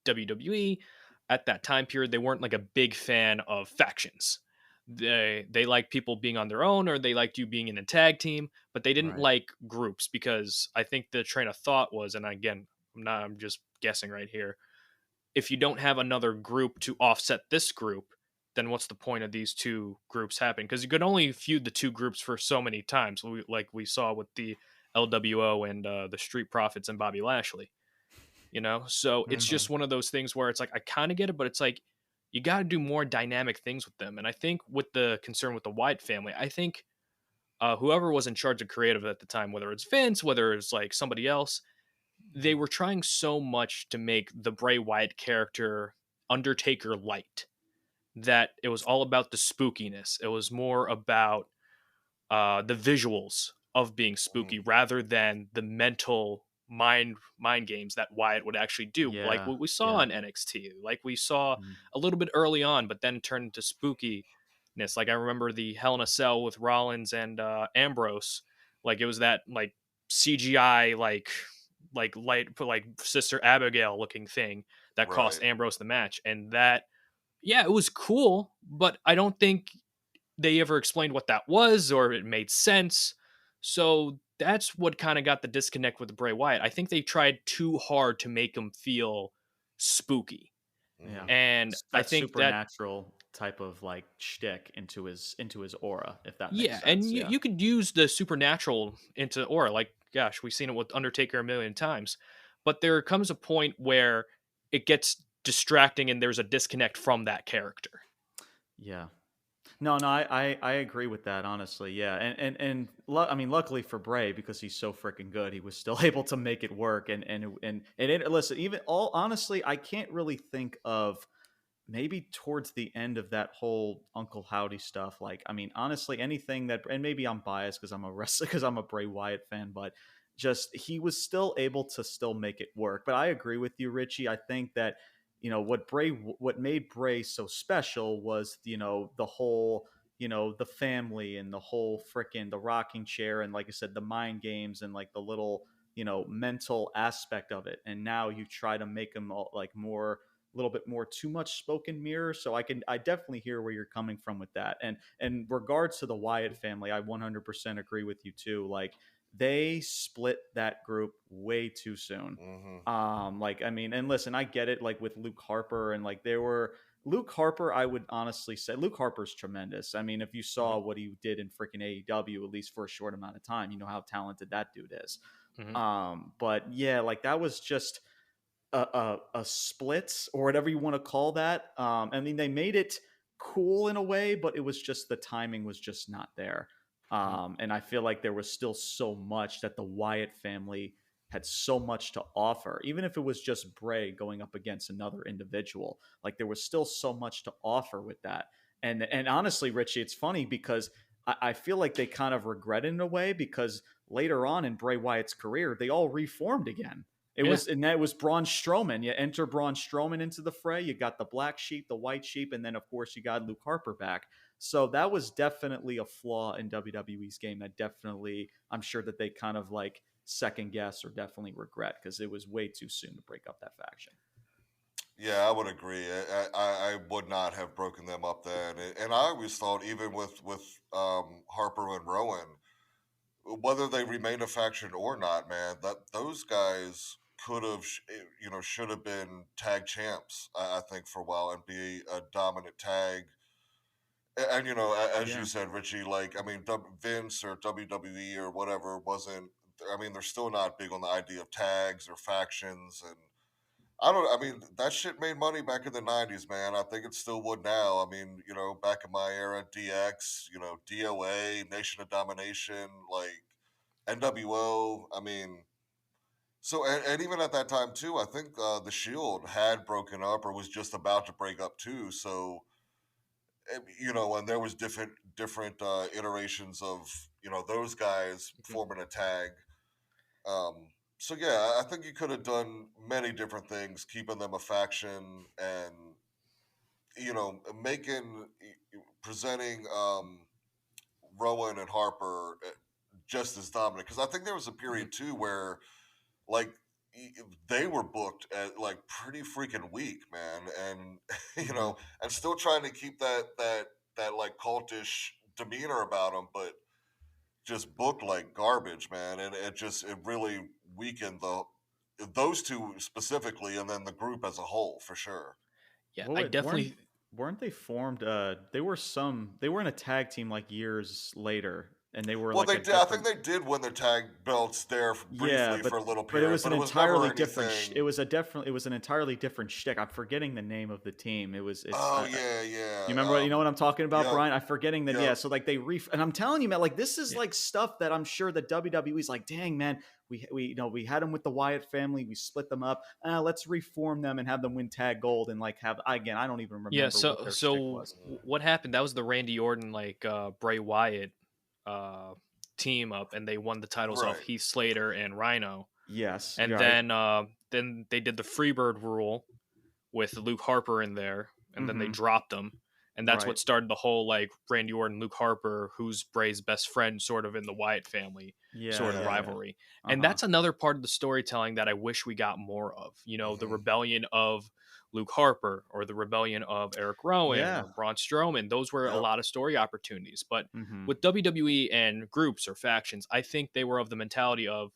WWE at that time period they weren't like a big fan of factions. They liked people being on their own or they liked you being in a tag team, but they didn't Right. like groups because I think the train of thought was, and again, I'm just guessing right here. If you don't have another group to offset this group, then what's the point of these two groups happening? Because you could only feud the two groups for so many times, like we saw with the LWO and the Street Profits and Bobby Lashley. So it's Hmm. just one of those things where it's like I kind of get it, but it's like you got to do more dynamic things with them. And I think with the concern with the Wyatt family, I think whoever was in charge of creative at the time, whether it's Vince, whether it's like somebody else, they were trying so much to make the Bray Wyatt character Undertaker light that it was all about the spookiness. It was more about the visuals of being Hmm. spooky rather than the mental mind games that Wyatt would actually do, like Yeah. what we saw Yeah. in NXT, like we saw Mm. a little bit early on, but then turned into spookiness. Like I remember the Hell in a Cell with Rollins and Ambrose, like it was that like CGI like light like Sister Abigail looking thing that cost Right. Ambrose the match, and that yeah, it was cool, but I don't think they ever explained what that was or it made sense. So that's what kind of got the disconnect with Bray Wyatt. I think they tried too hard to make him feel spooky. Yeah. Hmm. And I That think that, supernatural type of like shtick into his aura, if that makes yeah, and sense. Yeah. you could use the supernatural into aura. Like, gosh, we've seen it with Undertaker a million times. But there comes a point where it gets distracting and there's a disconnect from that character. Yeah. No, no, I agree with that, honestly. Yeah, I mean, luckily for Bray, because he's so freaking good, he was still able to make it work. Listen, even all honestly, I can't really think of maybe towards the end of that whole Uncle Howdy stuff. Like, I mean, honestly, anything that, and maybe I'm biased because I'm a wrestler, because I'm a Bray Wyatt fan, but just he was still able to still make it work. But I agree with you, Richie. I think that what made Bray so special was the whole the family and the whole freaking the rocking chair and like I said the mind games and like the little mental aspect of it. And now you try to make him all, like more a little bit more too much spoken mirror. So I definitely hear where you're coming from with that. And in regards to the Wyatt family, I 100% agree with you too. Like they split that group way too soon. Mm-hmm. Like, I mean, and listen, I get it, like with Luke Harper, and like Luke Harper, I would honestly say Luke Harper's tremendous. I mean, if you saw what he did in freaking AEW, at least for a short amount of time, you know how talented that dude is. Mhm. But yeah, like that was just a split or whatever you want to call that. I mean, they made it cool in a way, but it was just the timing was just not there. And I feel like there was still so much that the Wyatt family had so much to offer, even if it was just Bray going up against another individual. Like there was still so much to offer with that. And honestly, Richie, it's funny because I feel like they kind of regret it in a way because later on in Bray Wyatt's career, they all reformed again. Yeah. That was Braun Strowman. You enter Braun Strowman into the fray. You got the black sheep, the white sheep, and then of course you got Luke Harper back. So that was definitely a flaw in WWE's game that definitely I'm sure that they kind of like second guess or definitely regret because it was way too soon to break up that faction. Yeah, I would agree. I would not have broken them up then, and I always thought even with Harper and Rowan, whether they remain a faction or not, man, that those guys could have, should have been tag champs. I think for a while and be a dominant tag. And as you Yeah. said, Richie, like I mean, Vince or WWE or whatever wasn't. I mean, they're still not big on the idea of tags or factions, and I don't. I mean, that shit made money back in the '90s, man. I think it still would now. I mean, back in my era, DX, DOA, Nation of Domination, like NWO. I mean, so and even at that time too, I think the Shield had broken up or was just about to break up too. So and there was different iterations of those guys forming a tag. Um, so yeah, I think you could have done many different things, keeping them a faction, and making presenting Rowan and Harper just as dominant. Because I think there was a period too where like they were booked at like pretty freaking weak, man, and and still trying to keep that like cultish demeanor about them, but just booked like garbage, man, and it really weakened those two specifically, and then the group as a whole for sure. Yeah, Well, I wait, definitely. weren't they formed? They were in a tag team like years later, and they were Well, like they a did. I think different. they did win their tag belts there Yeah, briefly for a little but it period, was but an it was entirely never different. anything. It was an entirely different shtick. I'm forgetting the name of the team. It's Oh yeah, yeah. You remember you know what I'm talking about, Yep, Brian? I'm forgetting that. yep. Yeah, so like and I'm telling you, man, like this is Yeah. like stuff that I'm sure that WWE's like, dang, man, we had them with the Wyatt family, we split them up. Let's reform them and have them win tag gold and like have again, I don't even Yeah, remember what so their shtick so was. what happened? That was the Randy Orton Bray Wyatt uh team up, and they won the titles off Right. Heath Slater and Rhino. Yes, And you're right. then they did the Freebird rule with Luke Harper in there, and then they Mm-hmm. dropped him. And that's Right. what started the whole like Randy Orton, Luke Harper, who's Bray's best friend, sort of in the Wyatt family Yeah, sort of Yeah. yeah, yeah. rivalry. And Uh-huh. that's another part of the storytelling that I wish we got more of. The Hmm. rebellion of Luke Harper or the rebellion of Eric Rowan Yeah. or Braun Strowman. Those were a Yep. lot of story opportunities. But Mm-hmm. with WWE and groups or factions, I think they were of the mentality of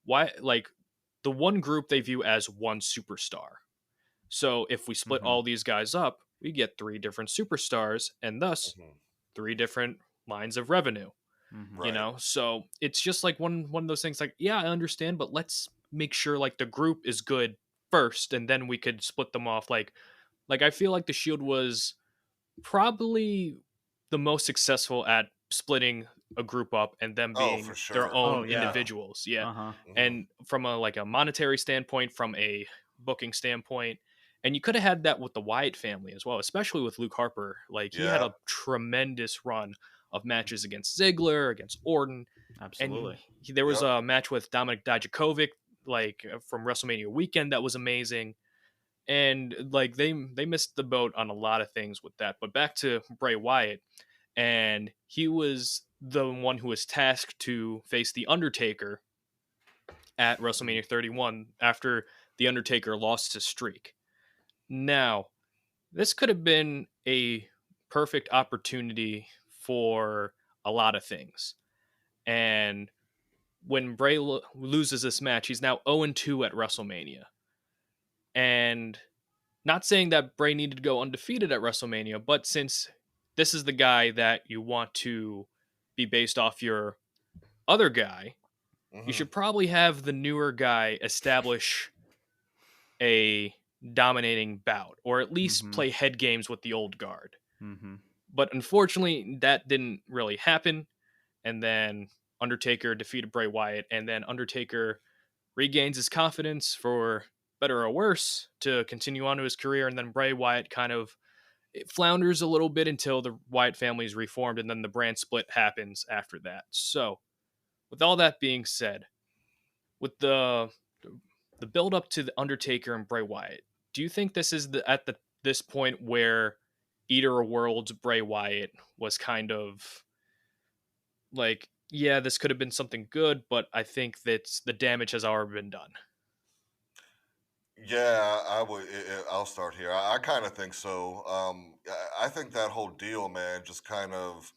why like the one group they view as one superstar. So if we split Mm-hmm. all these guys up, we get three different superstars and thus Hmm. three different lines of revenue. Mm-hmm. Right. So it's just like one of those things like, yeah, I understand, but let's make sure like the group is good first and then we could split them off like I feel like the Shield was probably the most successful at splitting a group up and them Oh, for being their sure. Oh own yeah. Yeah. individuals. Yeah. Uh-huh. Hmm. And from a like a monetary standpoint, from a booking standpoint, and you could have had that with the Wyatt family as well, especially with Luke Harper. Like he had Yeah. a tremendous run of matches against Ziggler, against Orton, and Absolutely. there was Yep. a match with Dominic Dijakovic from WrestleMania weekend that was amazing. And like they missed the boat on a lot of things with that. But back to Bray Wyatt, and he was the one who was tasked to face the Undertaker at WrestleMania 31 after the Undertaker lost his streak. Now, this could have been a perfect opportunity for a lot of things. And when Bray loses this match, he's now 0-2 at WrestleMania. And not saying that Bray needed to go undefeated at WrestleMania, but since this is the guy that you want to be based off your other guy, you Hmm. should probably have the newer guy establish a dominating bout, or at least Mm-hmm. play head games with the old guard. Mm-hmm. But unfortunately, that didn't really happen. And then Undertaker defeated Bray Wyatt, and then Undertaker regains his confidence, for better or worse, to continue on to his career. And then Bray Wyatt kind of it flounders a little bit until the Wyatt family is reformed, and then the brand split happens after that. So, with all that being said, with the build up to the Undertaker and Bray Wyatt, do you think this is this point where Eater of Worlds Bray Wyatt was kind of like, yeah, this could have been something good, but I think that the damage has already been done? Yeah, I would. I'll start here. I kind of think so. I think that whole deal, man, just kind of.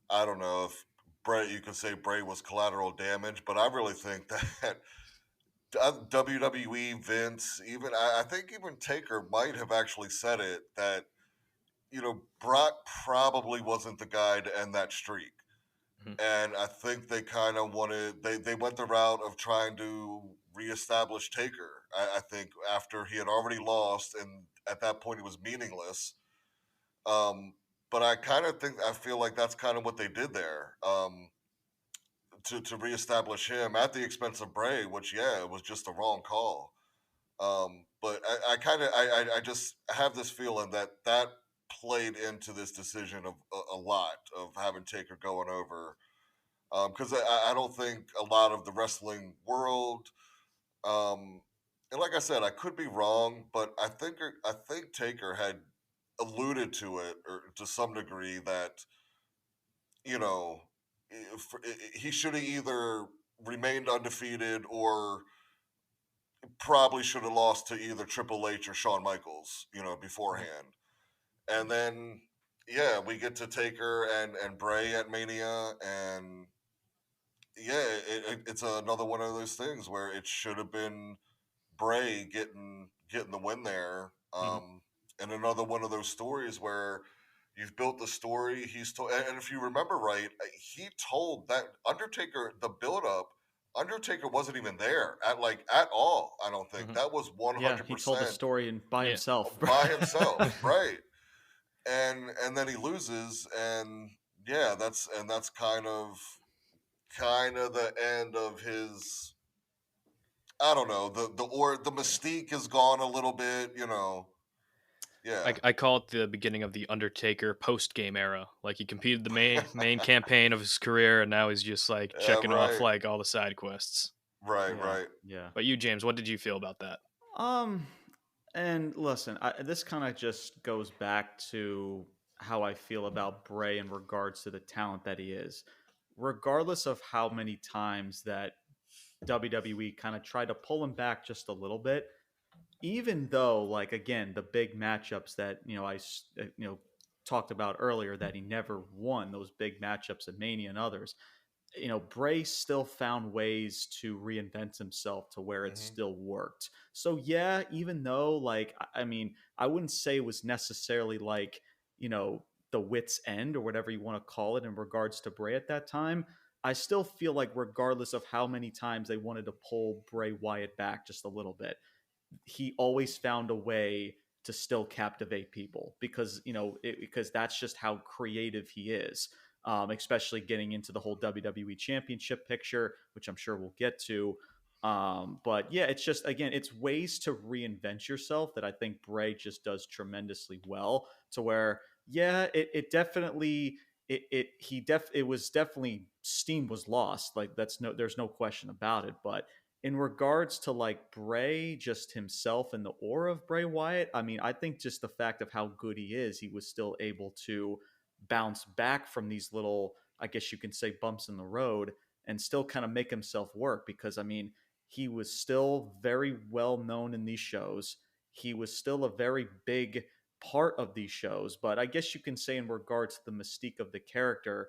I don't know if Bray. You could say Bray was collateral damage, but I really think that WWE, Vince, even I think even Taker might have actually said it that Brock probably wasn't the guy to end that streak. Mhm. And I think they kind of wanted they went the route of trying to reestablish Taker. I think after he had already lost, and at that point he was meaningless. Um, but I feel like that's kind of what they did there, to reestablish him at the expense of Bray, which yeah, it was just the wrong call. But I just have this feeling that played into this decision of a lot of having Taker going over, because I don't think a lot of the wrestling world, um, and like I said, I could be wrong, but I think Taker had alluded to it or to some degree that you know he should have either remained undefeated or probably should have lost to either Triple H or Shawn Michaels, beforehand. And then yeah, we get to Taker and Bray at Mania, and yeah, it's another one of those things where it should have been Bray getting the win there. Mhm. And another one of those stories where you've built the story. He's told, and if you remember right, he told that Undertaker the build up. Undertaker wasn't even there at all. I don't think Mhm. that was one Yeah, hundred he told the percent story and by Yeah. himself. by himself, right? And then he loses, and yeah, that's kind of the end of his. I don't know, the mystique is gone a little bit, I, Yeah, I call it the beginning of the Undertaker post game era. Like, he competed the main campaign of his career, and now he's just like checking off right, like all the side quests. right, Yeah, right. yeah. But you, James, what did you feel about that? Um, and listen, this kind of just goes back to how I feel about Bray in regards to the talent that he is. Regardless of how many times that WWE kind of tried to pull him back just a little bit, even though, like, again, the big matchups that talked about earlier, that he never won those big matchups at Mania and others, Bray still found ways to reinvent himself to where it Hmm. still worked. So yeah, even though, like, I mean, I wouldn't say it was necessarily like, the wit's end or whatever you want to call it in regards to Bray at that time. I still feel like regardless of how many times they wanted to pull Bray Wyatt back just a little bit, he always found a way to still captivate people because because that's just how creative he is. Especially getting into the whole WWE Championship picture, which I'm sure we'll get to. But yeah, it's just, again, it's ways to reinvent yourself that I think Bray just does tremendously well. To where, yeah, it definitely it was definitely steam was lost. Like, there's no question about it. But in regards to like Bray, just himself and the aura of Bray Wyatt, I mean, I think just the fact of how good he is, he was still able to bounce back from these little, I guess you can say, bumps in the road and still kind of make himself work. Because, I mean, he was still very well known in these shows. He was still a very big part of these shows. But I guess you can say, in regards to the mystique of the character,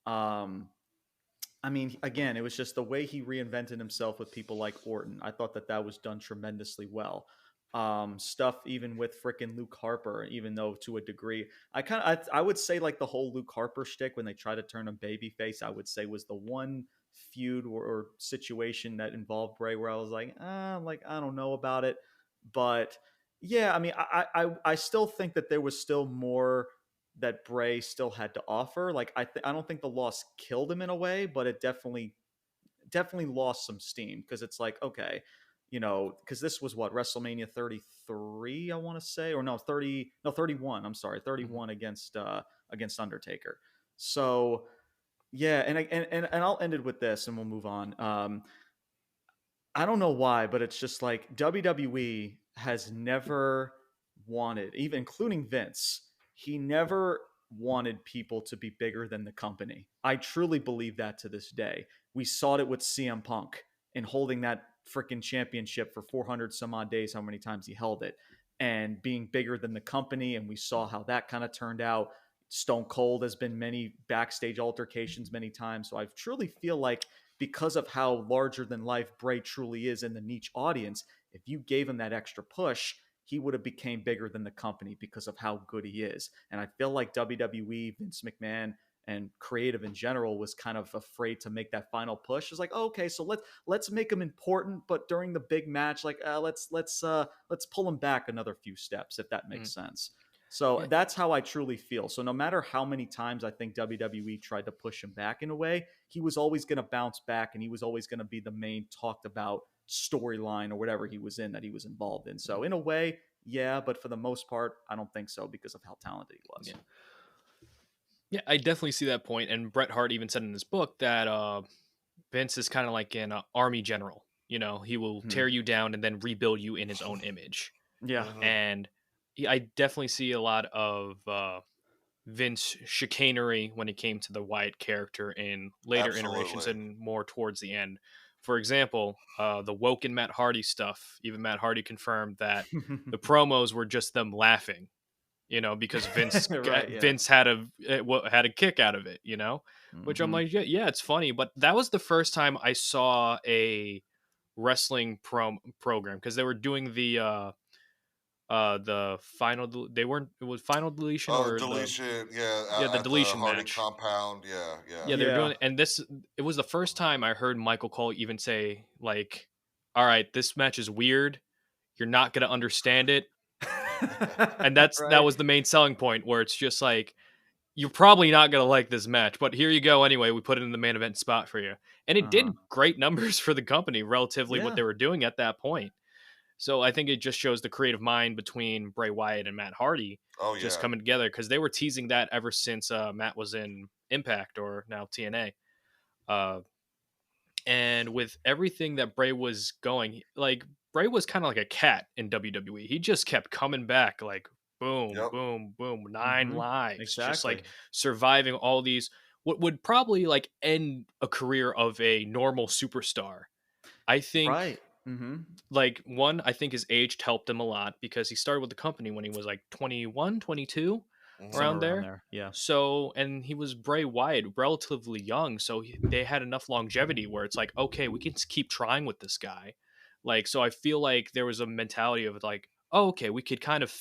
um, I mean, again, it was just the way he reinvented himself with people like Orton. I thought that that was done tremendously well. Stuff even with freaking Luke Harper, even though to a degree, I would say like the whole Luke Harper shtick when they try to turn him babyface, I would say was the one feud or situation that involved Bray where I was like I don't know about it, but yeah, I mean, I still think that there was still more that Bray still had to offer. Like I don't think the loss killed him in a way, but it definitely lost some steam because it's like okay, because this was what WrestleMania 33, I want to say, or no 30, no 31. I'm sorry, Mhm. 31 against Undertaker. So yeah, and I'll end it with this, and we'll move on. I don't know why, but it's just like WWE has never wanted, even including Vince, he never wanted people to be bigger than the company. I truly believe that to this day. We saw it with CM Punk and holding that freaking championship for 400 some odd days, how many times he held it, and being bigger than the company. And we saw how that kind of turned out. Stone Cold has been many backstage altercations many times. So I truly feel like because of how larger than life Bray truly is in the niche audience, if you gave him that extra push, he would have became bigger than the company because of how good he is. And I feel like WWE, Vince McMahon, and creative in general was kind of afraid to make that final push. It's like, oh, okay, so let's make him important, but during the big match, like let's pull him back another few steps, if that Mhm. makes sense. So Yeah. that's how I truly feel. So no matter how many times I think WWE tried to push him back in a way, he was always going to bounce back and he was always going to be the main talked about storyline or whatever he was in that he was involved in. So in a way, yeah, but for the most part, I don't think so because of how talented he was. Yeah. Yeah, I definitely see that point. And Bret Hart even said in his book that Vince is kind of like an army general. He will Hmm. tear you down and then rebuild you in his own image. Yeah. Hmm. And I definitely see a lot of Vince chicanery when it came to the Wyatt character in later iterations Absolutely. and more towards the end. For example, the woke and Matt Hardy stuff. Even Matt Hardy confirmed that the promos were just them laughing, because Right. Yeah. Vince had a kick out of it, which I'm Hmm. like, yeah, it's funny, but that was the first time I saw a wrestling program because they were doing the they weren't it was final deletion Oh, or deletion. Yeah, the at the deletion Hardy match. compound. Yeah, yeah. Yeah, they were Yeah. doing it, and it was the first time I heard Michael Cole even say like, "All right, this match is weird. You're not gonna understand it," and that Right. was the main selling point where it's just like you're probably not gonna like this match, but here you go anyway. We put it in the main event spot for you, and it Uh-huh. did great numbers for the company relatively what Yeah. they were doing at that point. So I think it just shows the creative mind between Bray Wyatt and Matt Hardy Oh just yeah. coming together because they were teasing that ever since Matt was in Impact or now TNA. Uh, and with everything that Bray was going, like Bray was kind of like a cat in WWE. He just kept coming back, like boom, Yep. boom, boom, nine Hmm. lives, just Exactly. like surviving all these. What would probably like end a career of a normal superstar. I think Right. Hmm. like one, I think his age helped him a lot because he started with the company when he was like 21, 22, Hmm. around Somewhere around there. there. Yeah. So, and he was Bray Wyatt, relatively young. So they had enough longevity where it's like, okay, we can keep trying with this guy. Like, so I feel like there was a mentality of like, oh, okay, we could kind of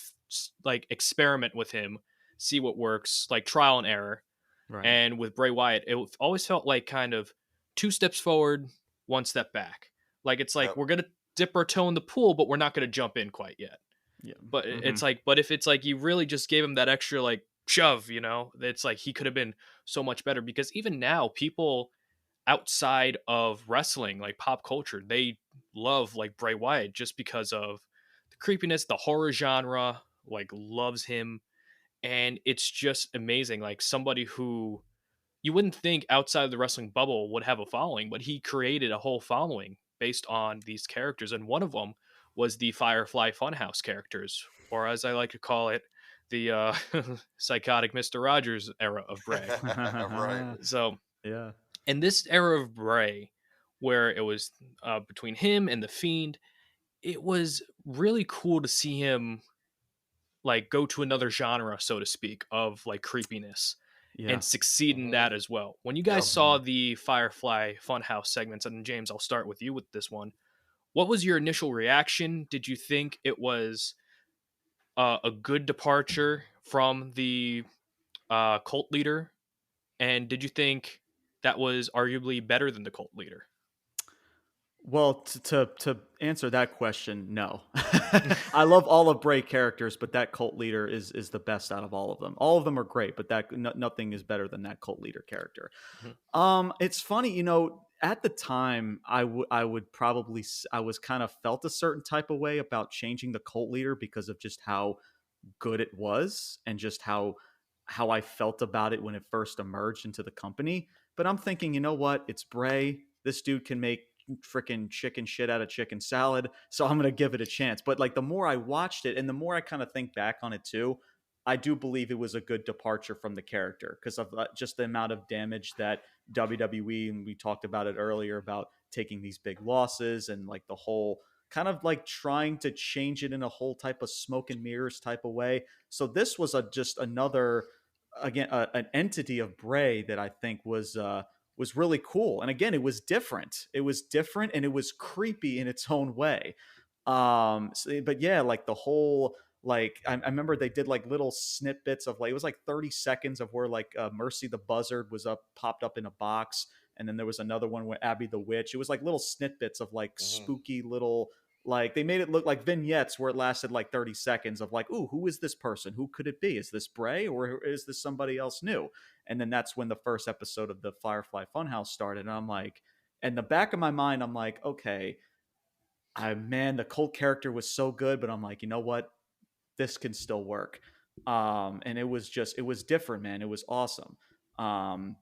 like experiment with him, see what works, like trial and error. Right. And with Bray Wyatt, it always felt like kind of two steps forward, one step back. Like it's like Yep. we're gonna dip our toe in the pool, but we're not gonna jump in quite yet. Yeah. But Hmm. it's like, but if it's like you really just gave him that extra like shove, it's like he could have been so much better because even now, people outside of wrestling, like pop culture, they love like Bray Wyatt just because of the creepiness, the horror genre, like loves him. And it's just amazing. Like somebody who you wouldn't think outside of the wrestling bubble would have a following, but he created a whole following based on these characters. And one of them was the Firefly Funhouse characters, or as I like to call it, the psychotic Mr. Rogers era of Bray. Right. So, Yeah. in this era of Bray, where it was between him and The Fiend, it was really cool to see him like go to another genre, so to speak, of like creepiness Yeah. and succeed in that as well. When you guys Yep. saw the Firefly Funhouse segments, and James, I'll start with you with this one. What was your initial reaction? Did you think it was a good departure from the cult leader? And did you think that was arguably better than the cult leader? Well, to answer that question, no. I love all of Bray characters, but that cult leader is the best out of all of them. All of them are great, but nothing is better than that cult leader character. Mhm. It's funny, at the time, I would probably I was kind of felt a certain type of way about changing the cult leader because of just how good it was and just how I felt about it when it first emerged into the company. But I'm thinking, you know what? It's Bray. This dude can make freaking chicken shit out of chicken salad. So I'm going to give it a chance. But like the more I watched it and the more I kind of think back on it too, I do believe it was a good departure from the character because of just the amount of damage that WWE, and we talked about it earlier about taking these big losses and like the whole kind of like trying to change it in a whole type of smoke and mirrors type of way. So this was just another, again, an entity of Bray that I think was really cool. And again, it was different. It was different and it was creepy in its own way. But yeah, like the whole like I remember they did like little snippets of like it was like 30 seconds of where like Mercy the Buzzard was popped up in a box, and then there was another one where Abby the Witch. It was like little snippets of like Hmm. spooky little, like they made it look like vignettes where it lasted like 30 seconds of like, ooh, who is this person? Who could it be? Is this Bray or is this somebody else new? And then that's when the first episode of the Firefly Funhouse started. And I'm like, in the back of my mind, I'm like, okay, man, the cult character was so good, but I'm like, you know what? This can still work. And it was different, man. It was awesome. Um,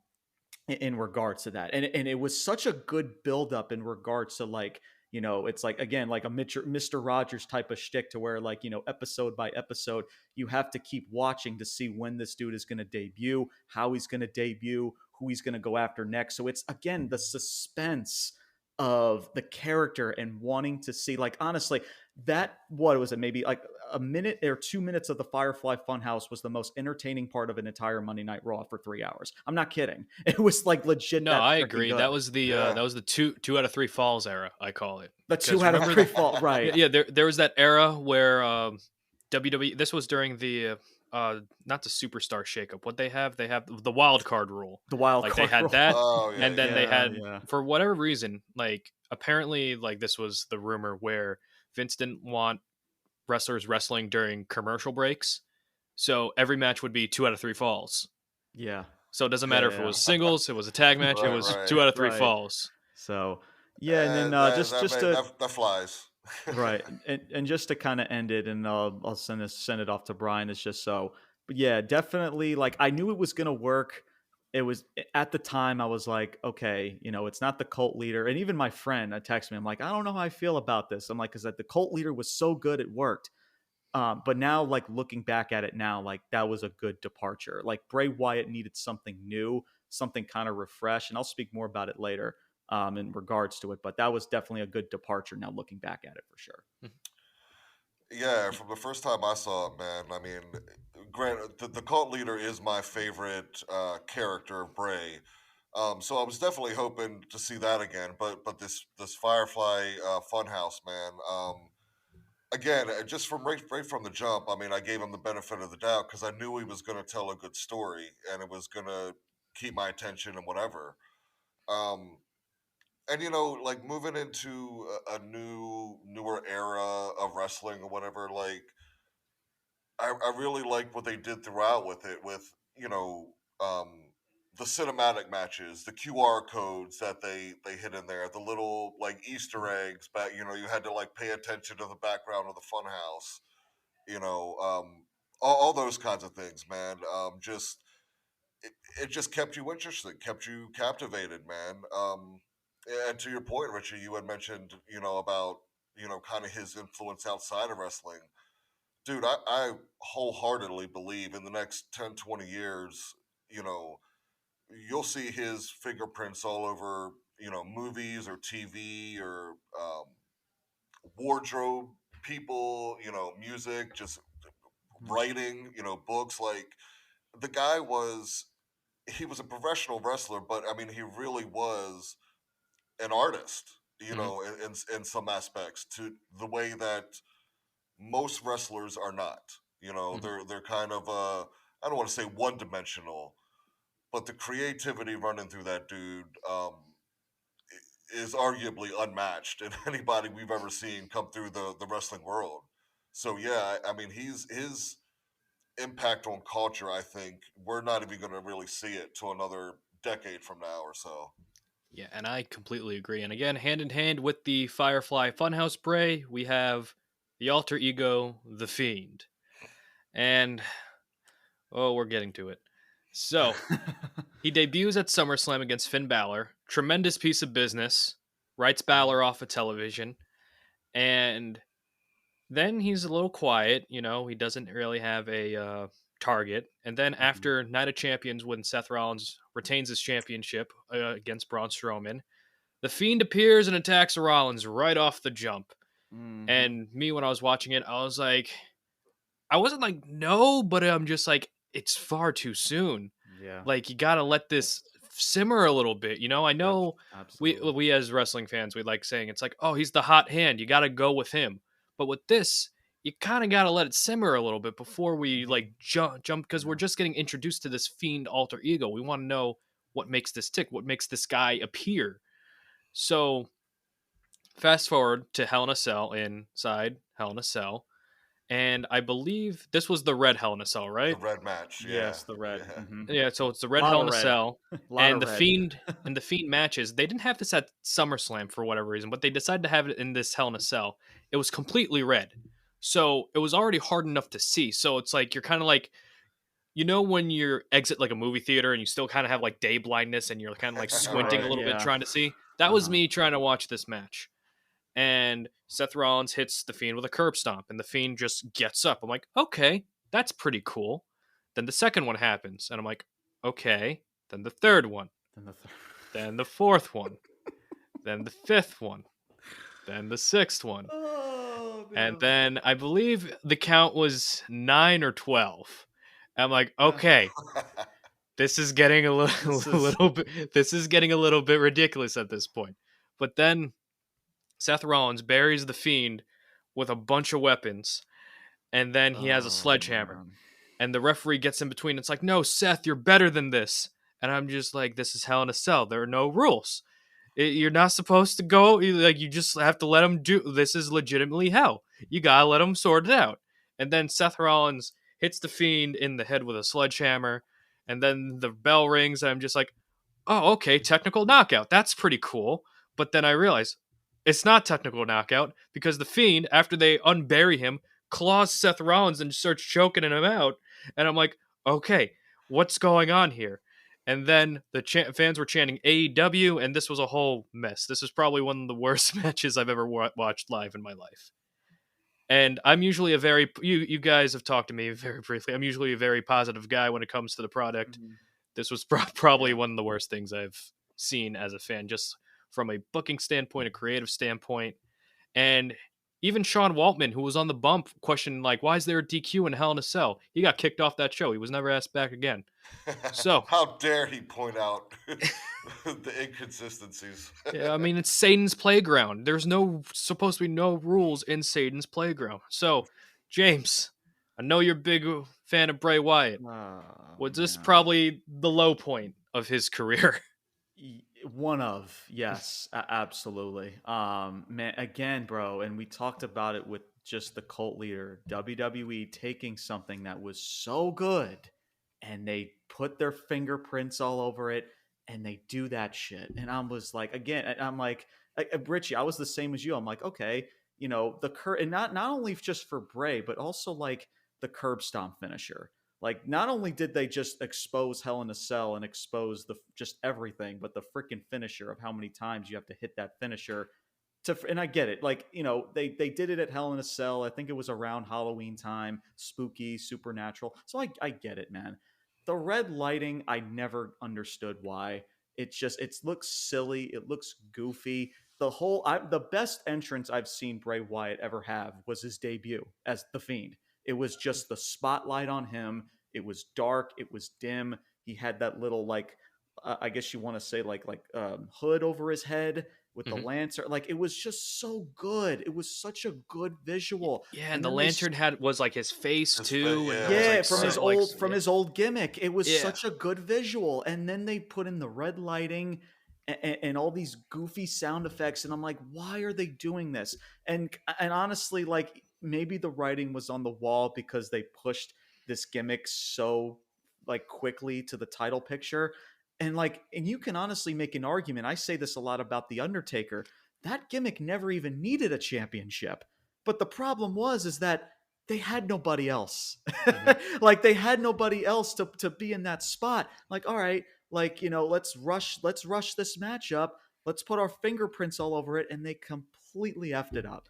in regards to that. And it was such a good buildup in regards to like, it's like again, like a Mr. Rogers type of shtick to where like, episode by episode, you have to keep watching to see when this dude is going to debut, how he's going to debut, who he's going to go after next. So it's again the suspense of the character and wanting to see, like, honestly, that what was it, maybe like a minute or 2 minutes of the Firefly Funhouse was the most entertaining part of an entire Monday Night Raw for 3 hours. I'm not kidding. It was like legit No, that I freaking agree. good. Yeah. That was the two out of three falls era. I call it The because two out of remember three fall, yeah, right? yeah, there was that era where WWE. This was during the not the superstar shakeup. What they have the wild card rule. The wild Like they card had rule. that, Oh yeah, and then they yeah, Yeah, had yeah, for whatever reason, like apparently, like this was the rumor where Vince didn't want wrestlers wrestling during commercial breaks, so every match would be two out of three falls. yeah, So it doesn't yeah, matter if it yeah. was singles, it was a tag match, it right, was right. two out of three Right. falls. So yeah, and then That just may, to that flies. right, and just to kind of end it, and I'll send it off to Brian. It's just so, but yeah, definitely. Like I knew it was gonna work. It was at the time I was like, okay, it's not the cult leader, and even my friend, I texted me. I'm like, I don't know how I feel about this. I'm like, because the cult leader was so good, it worked. But now, like looking back at it now, like that was a good departure. Like Bray Wyatt needed something new, something kind of refresh, and I'll speak more about it later in regards to it. But that was definitely a good departure. Now looking back at it, for sure. Yeah, from the first time I saw it, man. I mean, granted, the cult leader is my favorite character, Bray. So I was definitely hoping to see that again. But this Firefly Funhouse, man. Again, just from right from the jump, I mean, I gave him the benefit of the doubt because I knew he was going to tell a good story and it was going to keep my attention and whatever. Um, and like moving into a newer era of wrestling or whatever, like I really liked what they did throughout with it, with the cinematic matches, the QR codes that they hit in there, the little like Easter eggs, but you had to like pay attention to the background of the funhouse, you know, all those kinds of things, man. Just it just kept you interested, kept you captivated, man. And to your point, Richie, you had mentioned, about, kind of his influence outside of wrestling. Dude, I wholeheartedly believe in the next 10, 20 years, you know, you'll see his fingerprints all over, movies or TV or wardrobe people, music, just Mm. writing, books. Like the guy was he was a professional wrestler, but I mean, he really was an artist, you Mhm. know, in some aspects, to the way that most wrestlers are not. You know, Mhm. they're kind of I don't want to say one dimensional, but the creativity running through that dude is arguably unmatched in anybody we've ever seen come through the wrestling world. So yeah, I mean, he's his impact on culture. I think we're not even going to really see it till another decade from now or so. Yeah, and I completely agree. And again, hand in hand with the Firefly Funhouse Bray, we have the alter ego, the Fiend. And oh, we're getting to it. So he debuts at SummerSlam against Finn Balor. Tremendous piece of business. Writes Balor off of television. And then he's a little quiet. You know, he doesn't really have a target. And then Mhm. after Night of Champions, when Seth Rollins retains his championship against Braun Strowman, the Fiend appears and attacks Rollins right off the jump. Mhm. And me, when I was watching it, I was like, I wasn't like, no, but I'm just like, it's far too soon. Yeah. Like, you got to let this It's simmer a little bit. You know, I Yep. know Absolutely. we as wrestling fans, we like saying it's like, oh, he's the hot hand. You got to go with him. But with this, you kind of got to let it simmer a little bit before we Mhm. like jump because we're Yeah. just getting introduced to this Fiend alter ego. We want to know what makes this tick, what makes this guy appear. So fast forward to Hell in a Cell inside Hell in a Cell. And I believe this was the red Hell in a Cell, The right? red match, yeah, Yes, the red. yeah. Mhm. Yeah, so it's the red Lot Hell of in a red. Cell. Lot And of the red. Fiend matches. They didn't have this at SummerSlam for whatever reason, but they decided to have it in this Hell in a Cell. It was completely red. So it was already hard enough to see. So it's like you're kind of like, you know, when you exit like a movie theater and you still kind of have like day blindness and you're kind of like squinting a Right. little bit Yeah. trying to see. That was Uh-huh. me trying to watch this match. And Seth Rollins hits the Fiend with a curb stomp, and the Fiend just gets up. I'm like, okay, that's pretty cool. Then the second one happens, and I'm like, okay. Then the third one, Then the then the fourth one, then the fifth one, then the sixth one, Oh and no. then I believe the count was 9 or 12. I'm like, Yeah. okay, this is getting a little, This a is little bit. This is getting a little bit ridiculous at this point. But then Seth Rollins buries the Fiend with a bunch of weapons, and then he has a oh sledgehammer. man. And the referee gets in between. It's like, no, Seth, you're better than this. And I'm just like, this is Hell in a Cell. There are no rules. You're not supposed to go. Like, you just have to let him do. This is legitimately hell. You gotta let him sort it out. And then Seth Rollins hits the Fiend in the head with a sledgehammer. And then the bell rings. And I'm just like, oh, okay, technical knockout. That's pretty cool. But then I realize it's not technical knockout because the Fiend, after they unbury him, claws Seth Rollins and starts choking him out. And I'm like, okay, what's going on here? And then the fans were chanting AEW, and this was a whole mess. This is probably one of the worst matches I've ever watched live in my life. And I'm usually a very you guys have talked to me very briefly. I'm usually a very positive guy when it comes to the product. Mhm. This was probably Yeah. one of the worst things I've seen as a fan, just from a booking standpoint, a creative standpoint. And even Sean Waltman, who was on the bump, questioned, like, why is there a DQ in Hell in a Cell? He got kicked off that show. He was never asked back again. So, How dare he point out the inconsistencies? yeah, I mean, it's Satan's playground. There's no supposed to be no rules in Satan's playground. So, James, I know you're a big fan of Bray Wyatt. Oh Was this man. probably the low point of his career? One of, yes, absolutely. Man, again, bro, and we talked about it with just the cult leader, WWE taking something that was so good and they put their fingerprints all over it and they do that shit. And I was like, again, I'm like, Richie, I was the same as you. I'm like, okay, the and not only just for Bray, but also like the curb stomp finisher. Like, not only did they just expose Hell in a Cell and expose the just everything, but the freaking finisher of how many times you have to hit that finisher to. And I get it. Like, they did it at Hell in a Cell. I think it was around Halloween time, spooky, supernatural. So I get it, man. The red lighting, I never understood why. It looks silly. It looks goofy. The best entrance I've seen Bray Wyatt ever have was his debut as the Fiend. It was just the spotlight on him. It was dark. It was dim. He had that little like I guess you want to say hood over his head with the Mhm. lantern. Like it was just so good. It was such a good visual. Yeah, and And the then they lantern was like his face too, and there was Yeah, yeah, like from right. his so like old from yeah, his old gimmick. It was yeah. such a good visual. And then they put in the red lighting and all these goofy sound effects and I'm like, "Why are they doing this?" And honestly, like maybe the writing was on the wall because they pushed this gimmick so like quickly to the title picture. And you can honestly make an argument. I say this a lot about the Undertaker. That gimmick never even needed a championship. But the problem was is that they had nobody else. Mhm. Like they had nobody else to be in that spot. Like, all right, like, let's rush this matchup. Let's put our fingerprints all over it, and they completely effed it up.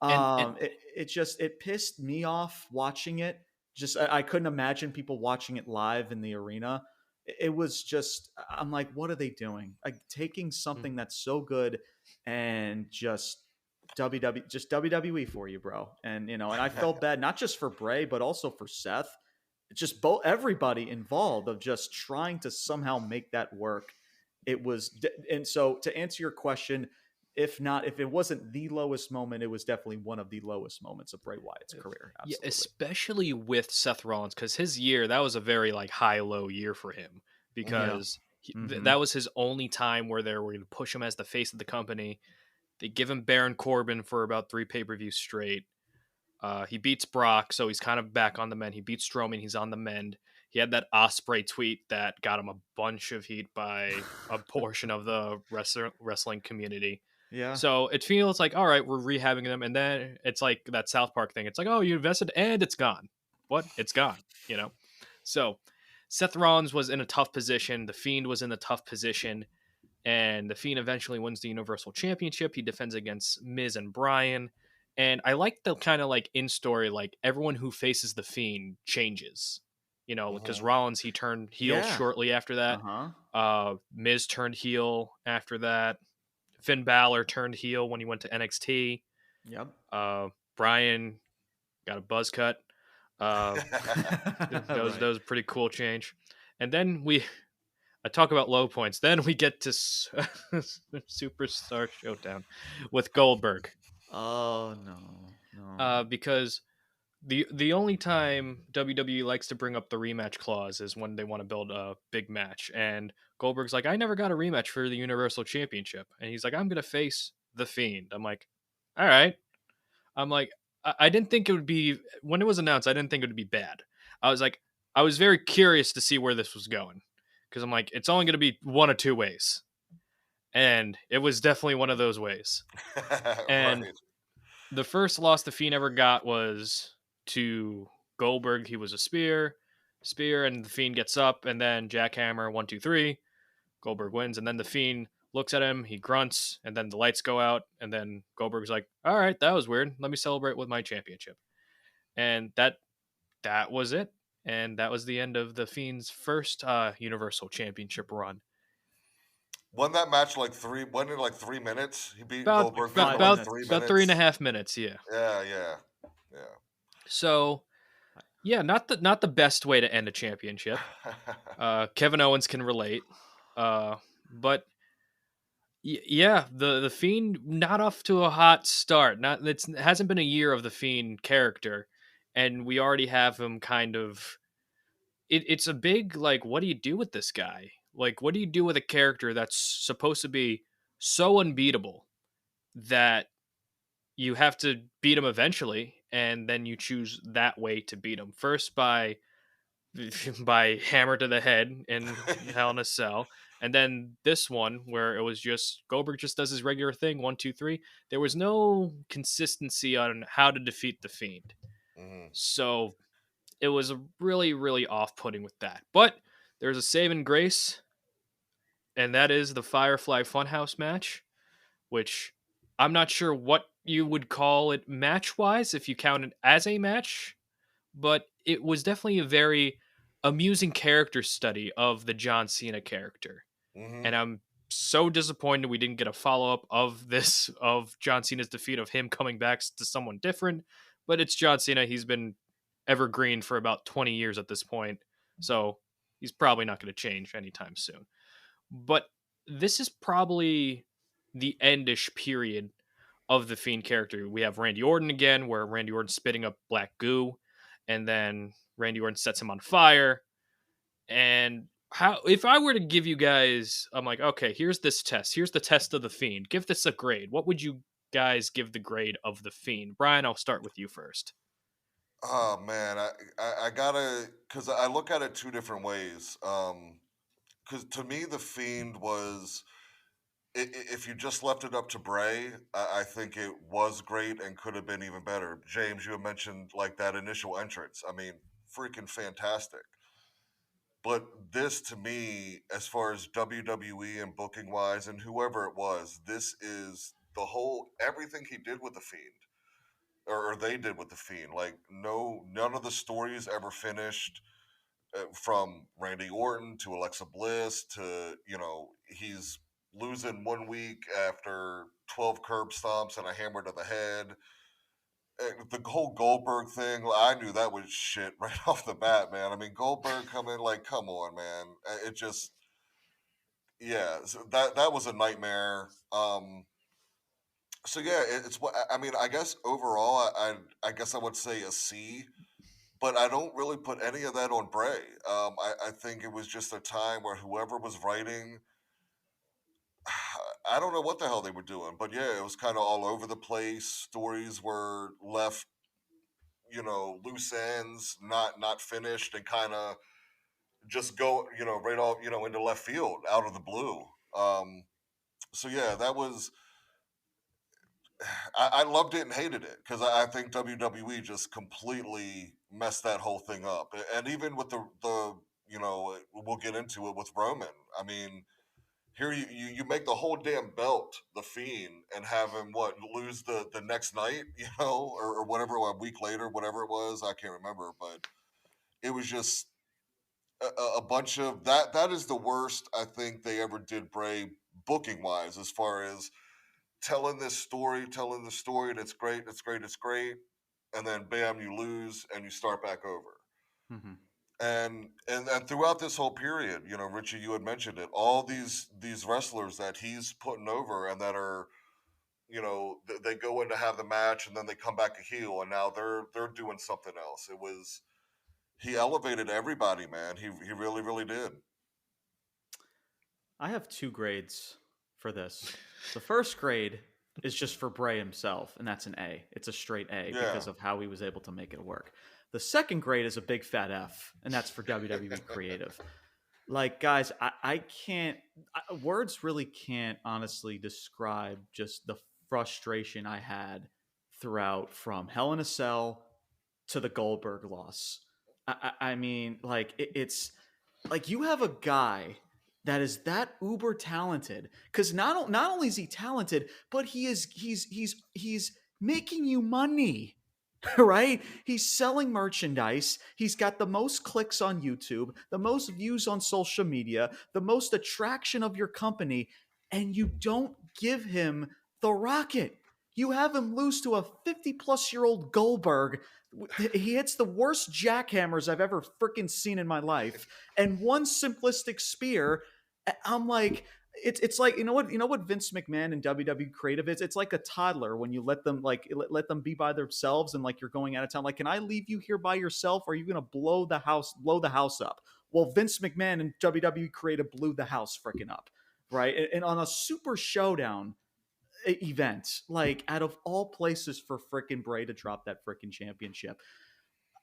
And It pissed me off watching it. Just I couldn't imagine people watching it live in the arena. It was just I'm like, what are they doing? Like taking something that's so good and just WWE for you, bro. And I felt bad not just for Bray but also for Seth. Just both everybody involved of just trying to somehow make that work. And so to answer your question, if it wasn't the lowest moment, it was definitely one of the lowest moments of Bray Wyatt's career. yeah, Absolutely. especially with Seth Rollins, because his year, that was a very like high-low year for him, Yeah. because Mm-hmm. that was his only time where they were going to push him as the face of the company. They give him Baron Corbin for about 3 pay-per-views straight. He beats Brock, so he's kind of back on the mend. He beats Strowman, he's on the mend. He had that Osprey tweet that got him a bunch of heat by a portion of the wrestling community. Yeah. So it feels like, all right, we're rehabbing them. And then it's like that South Park thing. It's like, oh, you invested and it's gone. What? It's gone, you know? So Seth Rollins was in a tough position. The Fiend was in a tough position. And the Fiend eventually wins the Universal Championship. He defends against Miz and Bryan. And I like the kind of like in story, like everyone who faces the Fiend changes, because Mhm. Rollins, he turned heel Yeah. shortly after that. Uh-huh. Miz turned heel after that. Finn Balor turned heel when he went to NXT. Yep. Bryan got a buzz cut. Uh, that Right. was a pretty cool change. And then I talk about low points. Then we get to Superstar Showdown with Goldberg, Oh no. because the only time WWE likes to bring up the rematch clause is when they want to build a big match. And Goldberg's like, I never got a rematch for the Universal Championship. And he's like, I'm going to face The Fiend. I'm like, all right. I'm like, I didn't think it would be, when it was announced, I didn't think it would be bad. I was like, I was very curious to see where this was going. Because I'm like, it's only going to be one of two ways. And it was definitely one of those ways. And Right. the first loss the Fiend ever got was to Goldberg. He was a spear, and the Fiend gets up, and then jackhammer, 1, 2, 3. Goldberg wins, and then the Fiend looks at him, he grunts, and then the lights go out, and then Goldberg's like, all right, that was weird. Let me celebrate with my championship. And that was it. And that was the end of the Fiend's first Universal Championship run. Won that match won in like 3 minutes. He beat About Goldberg about in Five like about, minutes. 3 minutes. 3.5 minutes, yeah. Yeah. So yeah, not the best way to end a championship. Kevin Owens can relate, but yeah, the Fiend not off to a hot start. It hasn't been a year of the Fiend character, and we already have him kind of. It's a big like, what do you do with this guy? Like, what do you do with a character that's supposed to be so unbeatable that you have to beat him eventually, and then you choose that way to beat him first by hammer to the head in Hell in a Cell. And then this one where it was just Goldberg just does his regular thing, 1, 2, 3. There was no consistency on how to defeat the Fiend. Mhm. So it was really, really off-putting with that. But there's a saving grace, and that is the Firefly Funhouse match, which I'm not sure what you would call it match-wise if you count it as a match, but it was definitely a very amusing character study of the John Cena character. Mhm. And I'm so disappointed we didn't get a follow-up of this, of John Cena's defeat, of him coming back to someone different. But it's John Cena. He's been evergreen for about 20 years at this point. So He's probably not going to change anytime soon. But this is probably the endish period of the Fiend character. We have Randy Orton again, where Randy Orton's spitting up black goo, and then Randy Orton sets him on fire. And how, if I were to give you guys, I'm like, okay, here's this test. Here's the test of the Fiend. Give this a grade. What would you guys give the grade of the Fiend? Brian, I'll start with you first. Oh man, I gotta, because I look at it two different ways. Because to me, the Fiend was, if you just left it up to Bray, I think it was great and could have been even better. James, you had mentioned like that initial entrance. I mean, freaking fantastic. But this to me, as far as WWE and booking wise, and whoever it was, this is the whole everything he did with the Fiend, or they did with the Fiend. Like none of the stories ever finished. From Randy Orton to Alexa Bliss to he's losing 1 week after 12 curb stomps and a hammer to the head. The whole Goldberg thing, I knew that was shit right off the bat, man. I mean, Goldberg coming, like, come on, man. It just, yeah, so that was a nightmare. So yeah, it's what I mean. I guess overall, I guess I would say a C, but I don't really put any of that on Bray. I think it was just a time where whoever was writing, I don't know what the hell they were doing, but yeah, it was kind of all over the place. Stories were left loose ends, not finished, and kind of just go right off into left field out of the blue. So yeah, that was I loved it and hated it because I think WWE just completely messed that whole thing up, and even with the we'll get into it with Roman. I mean, here you make the whole damn belt the Fiend and have him lose the next night, or whatever, a week later, whatever it was, I can't remember, but it was just a bunch of that is the worst I think they ever did Bray booking wise, as far as telling the story, and it's great, and then bam, you lose and you start back over. Mm-hmm. And throughout this whole period, Richie, you had mentioned it, all these wrestlers that he's putting over and that are, they go in to have the match and then they come back a heel and now they're doing something else. He elevated everybody, man. He really, really did. I have 2 grades for this. The first grade is just for Bray himself, and that's an A. It's a straight A because of how he was able to make it work. The second grade is a big fat F, and that's for WWE Creative. Like, guys, I can't, words really can't honestly describe just the frustration I had throughout from Hell in a Cell to the Goldberg loss. I mean, like, it's like you have a guy that is that uber talented, because not only is he talented, but he's making you money. Right? He's selling merchandise. He's got the most clicks on YouTube, the most views on social media, the most attraction of your company, and you don't give him the rocket. You have him lose to a 50-plus-year-old Goldberg. He hits the worst jackhammers I've ever freaking seen in my life, and one simplistic spear. I'm like, it's like, you know what Vince McMahon and WWE Creative is. It's like a toddler when you let them let them be by themselves and like you're going out of town. Like, can I leave you here by yourself? Or are you gonna blow the house up? Well, Vince McMahon and WWE Creative blew the house freaking up, right? And on a Super Showdown event, like out of all places for freaking Bray to drop that freaking championship.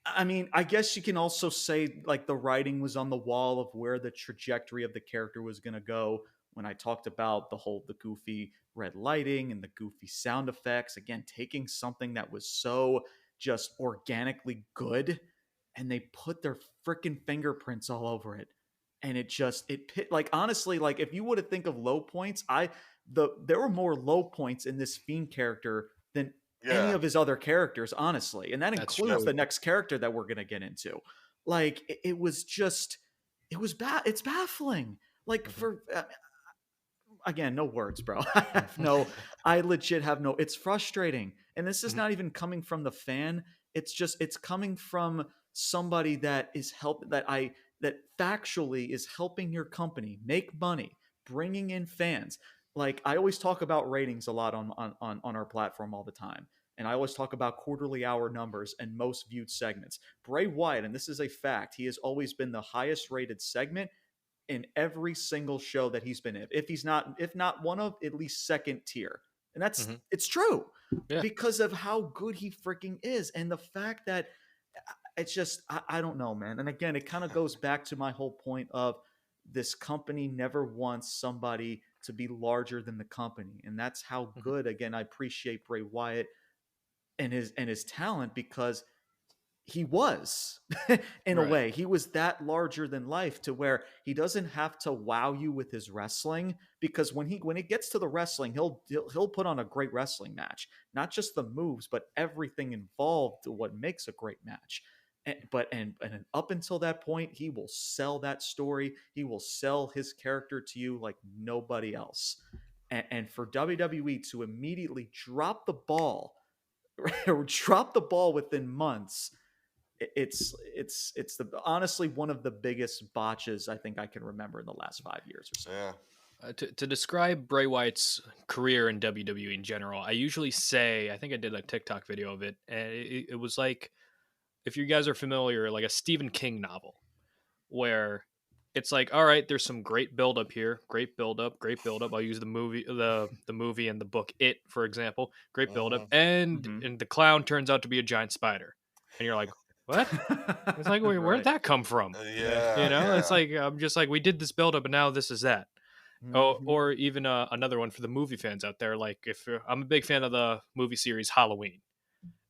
I mean, I guess you can also say like the writing was on the wall of where the trajectory of the character was going to go. When I talked about the goofy red lighting and the goofy sound effects, again, taking something that was so just organically good and they put their freaking fingerprints all over it. And like, honestly, like if you would have think of low points, there were more low points in this Fiend character than any of his other characters, honestly. And that includes the next character that we're going to get into. Like, it was it's baffling. Like, again, no words, bro. I legit have no, it's frustrating. And this is not even coming from the fan. It's coming from somebody that is that that factually is helping your company make money, bringing in fans. Like I always talk about ratings a lot on our platform all the time. And I always talk about quarterly hour numbers and most viewed segments. Bray Wyatt, and this is a fact, he has always been the highest rated segment in every single show that he's been in. If not one of, at least second tier. And that's Hmm. it's true Yeah. because of how good he freaking is. And the fact that it's just I don't know, man. And again, it kind of goes back to my whole point of this company never wants somebody to be larger than the company. And that's how Mhm. good, again, I appreciate Bray Wyatt and his talent because he was in a Right. way he was that larger than life to where he doesn't have to wow you with his wrestling because when he gets to the wrestling he'll put on a great wrestling match, not just the moves but everything involved to what makes a great match. And up until that point he will sell that story, he will sell his character to you like nobody else. And for WWE to immediately drop the ball or drop the ball within months, it's the honestly one of the biggest botches I think I can remember in the last 5 years or so. Yeah. To describe Bray Wyatt's career in WWE in general, I usually say, I think I did a TikTok video of it, and it was like, if you guys are familiar, like a Stephen King novel, where it's like, all right, there's some great build up here, great build up, great build up. I'll use the movie and the book It, for example, great build up, Hmm. Mm-hmm. and the clown turns out to be a giant spider, and you're like, what? It's like, wait, where'd Right. that come from? Yeah. You Yeah, know, it's yeah. like I'm just like, we did this build up, and now this is that. Oh, Mm-hmm. or even another one for the movie fans out there. Like, if I'm a big fan of the movie series Halloween,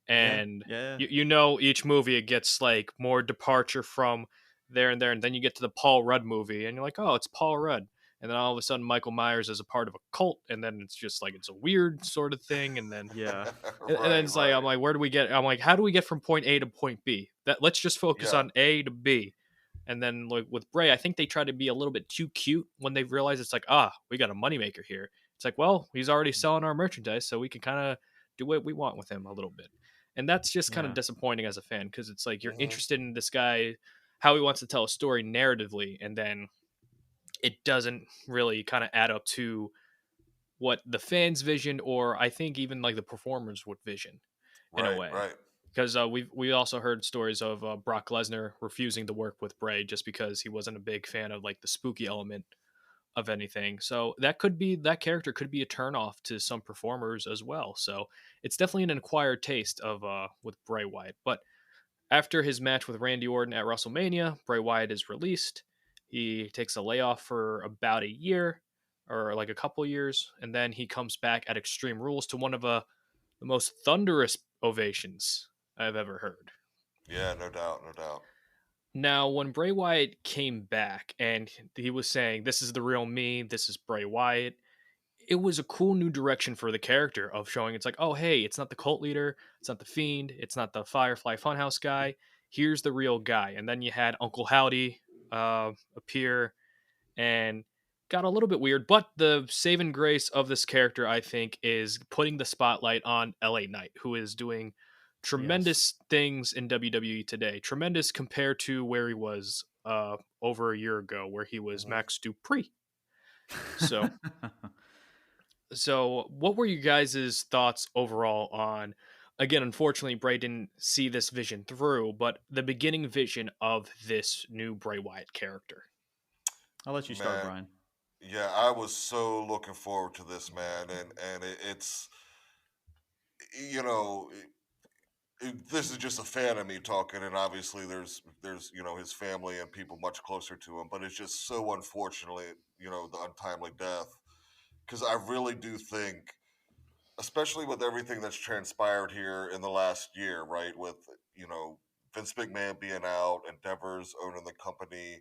Yeah. and Yeah. you know each movie it gets like more departure from there and there, and then you get to the Paul Rudd movie, and you're like, oh, it's Paul Rudd, and then all of a sudden Michael Myers is a part of a cult, and then it's just like it's a weird sort of thing, and then Yeah. and then Right, it's like I'm right. like, where do we get? I'm like, how do we get from point A to point B? That let's just focus Yeah. on A to B. And then like with Bray, I think they try to be a little bit too cute when they realize it's like, we got a moneymaker here. It's like, well, he's already selling our merchandise, so we can kind of do what we want with him a little bit. And that's just kind of Yeah. disappointing as a fan because it's like you're Hmm. interested in this guy, how he wants to tell a story narratively, and then it doesn't really kind of add up to what the fans' vision, or I think even like the performers would vision in a Right, way. right. Because we also heard stories of Brock Lesnar refusing to work with Bray just because he wasn't a big fan of like the spooky element of anything. So that character could be a turnoff to some performers as well. So it's definitely an acquired taste of with Bray Wyatt. But after his match with Randy Orton at WrestleMania, Bray Wyatt is released. He takes a layoff for about a year or like a couple years, and then he comes back at Extreme Rules to one of the most thunderous ovations I've ever heard. Yeah, no doubt, no doubt. Now, when Bray Wyatt came back and he was saying, "This is the real me, this is Bray Wyatt," it was a cool new direction for the character of showing it's like, oh, hey, it's not the cult leader, it's not the Fiend, it's not the Firefly Funhouse guy. Here's the real guy. And then you had Uncle Howdy appear and got a little bit weird. But the saving grace of this character, I think, is putting the spotlight on LA Knight, who is doing Yes. tremendous things in WWE today. Tremendous compared to where he was over a year ago, where he was Hmm. Max Dupree. So So, what were you guys' thoughts overall on? Again, unfortunately, Bray didn't see this vision through, but the beginning vision of this new Bray Wyatt character. I'll let you start, Man, Brian. yeah, I was so looking forward to this, man, and it's you know this is just a fan of me talking, and obviously there's his family and people much closer to him, but it's just so unfortunately the untimely death, because I really do think, especially with everything that's transpired here in the last year, right, with Vince McMahon being out and Devers owning the company,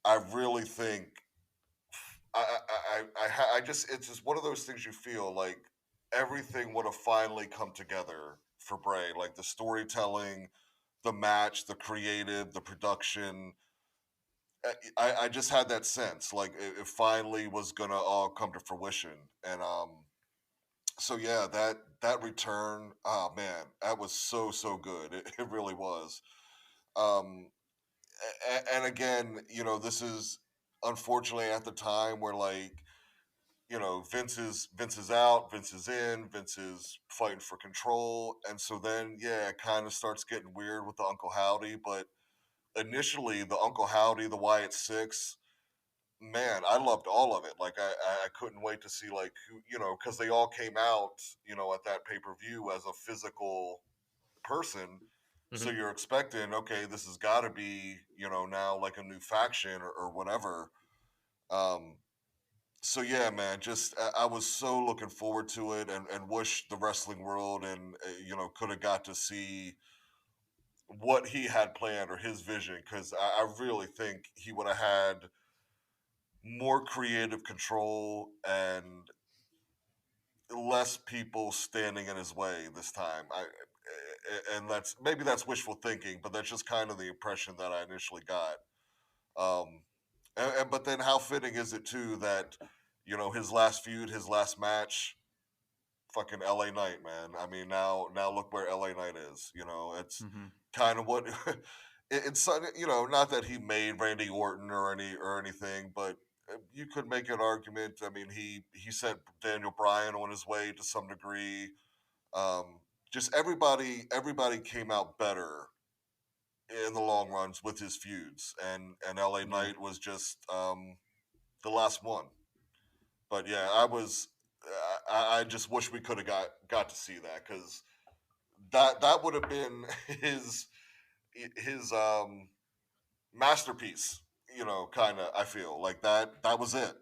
I really think I just it's just one of those things you feel like everything would have finally come together for Bray, like the storytelling, the match, the creative, the production. I just had that sense like it finally was gonna all come to fruition, and so yeah, that return, oh man, that was so good. It really was. Um, and again, this is unfortunately at the time where like, Vince is out, Vince is in, Vince is fighting for control, and so then yeah, it kind of starts getting weird with the Uncle Howdy. But initially, the Uncle Howdy, the Wyatt Six, man, I loved all of it. Like I couldn't wait to see like who, because they all came out, at that pay per view as a physical person. So Mhm. you're expecting, okay, this has got to be, now like a new faction or whatever. Um, so yeah, man, just I was so looking forward to it, and wish the wrestling world and could have got to see what he had planned or his vision, because I really think he would have had more creative control and less people standing in his way this time. And that's wishful thinking, but that's just kind of the impression that I initially got. Um, but then how fitting is it too that his last feud, his last match, fucking L.A. Knight, man. I mean, now look where L.A. Knight is. It's Mm-hmm. kind of what it's not that he made Randy Orton or anything, but you could make an argument. I mean, he sent Daniel Bryan on his way to some degree. Um, just everybody came out better in the long runs with his feuds, and LA Yeah. Knight was just the last one. But yeah, I just wish we could have got to see that, because that would have been his masterpiece. Kind of. I feel like that was it.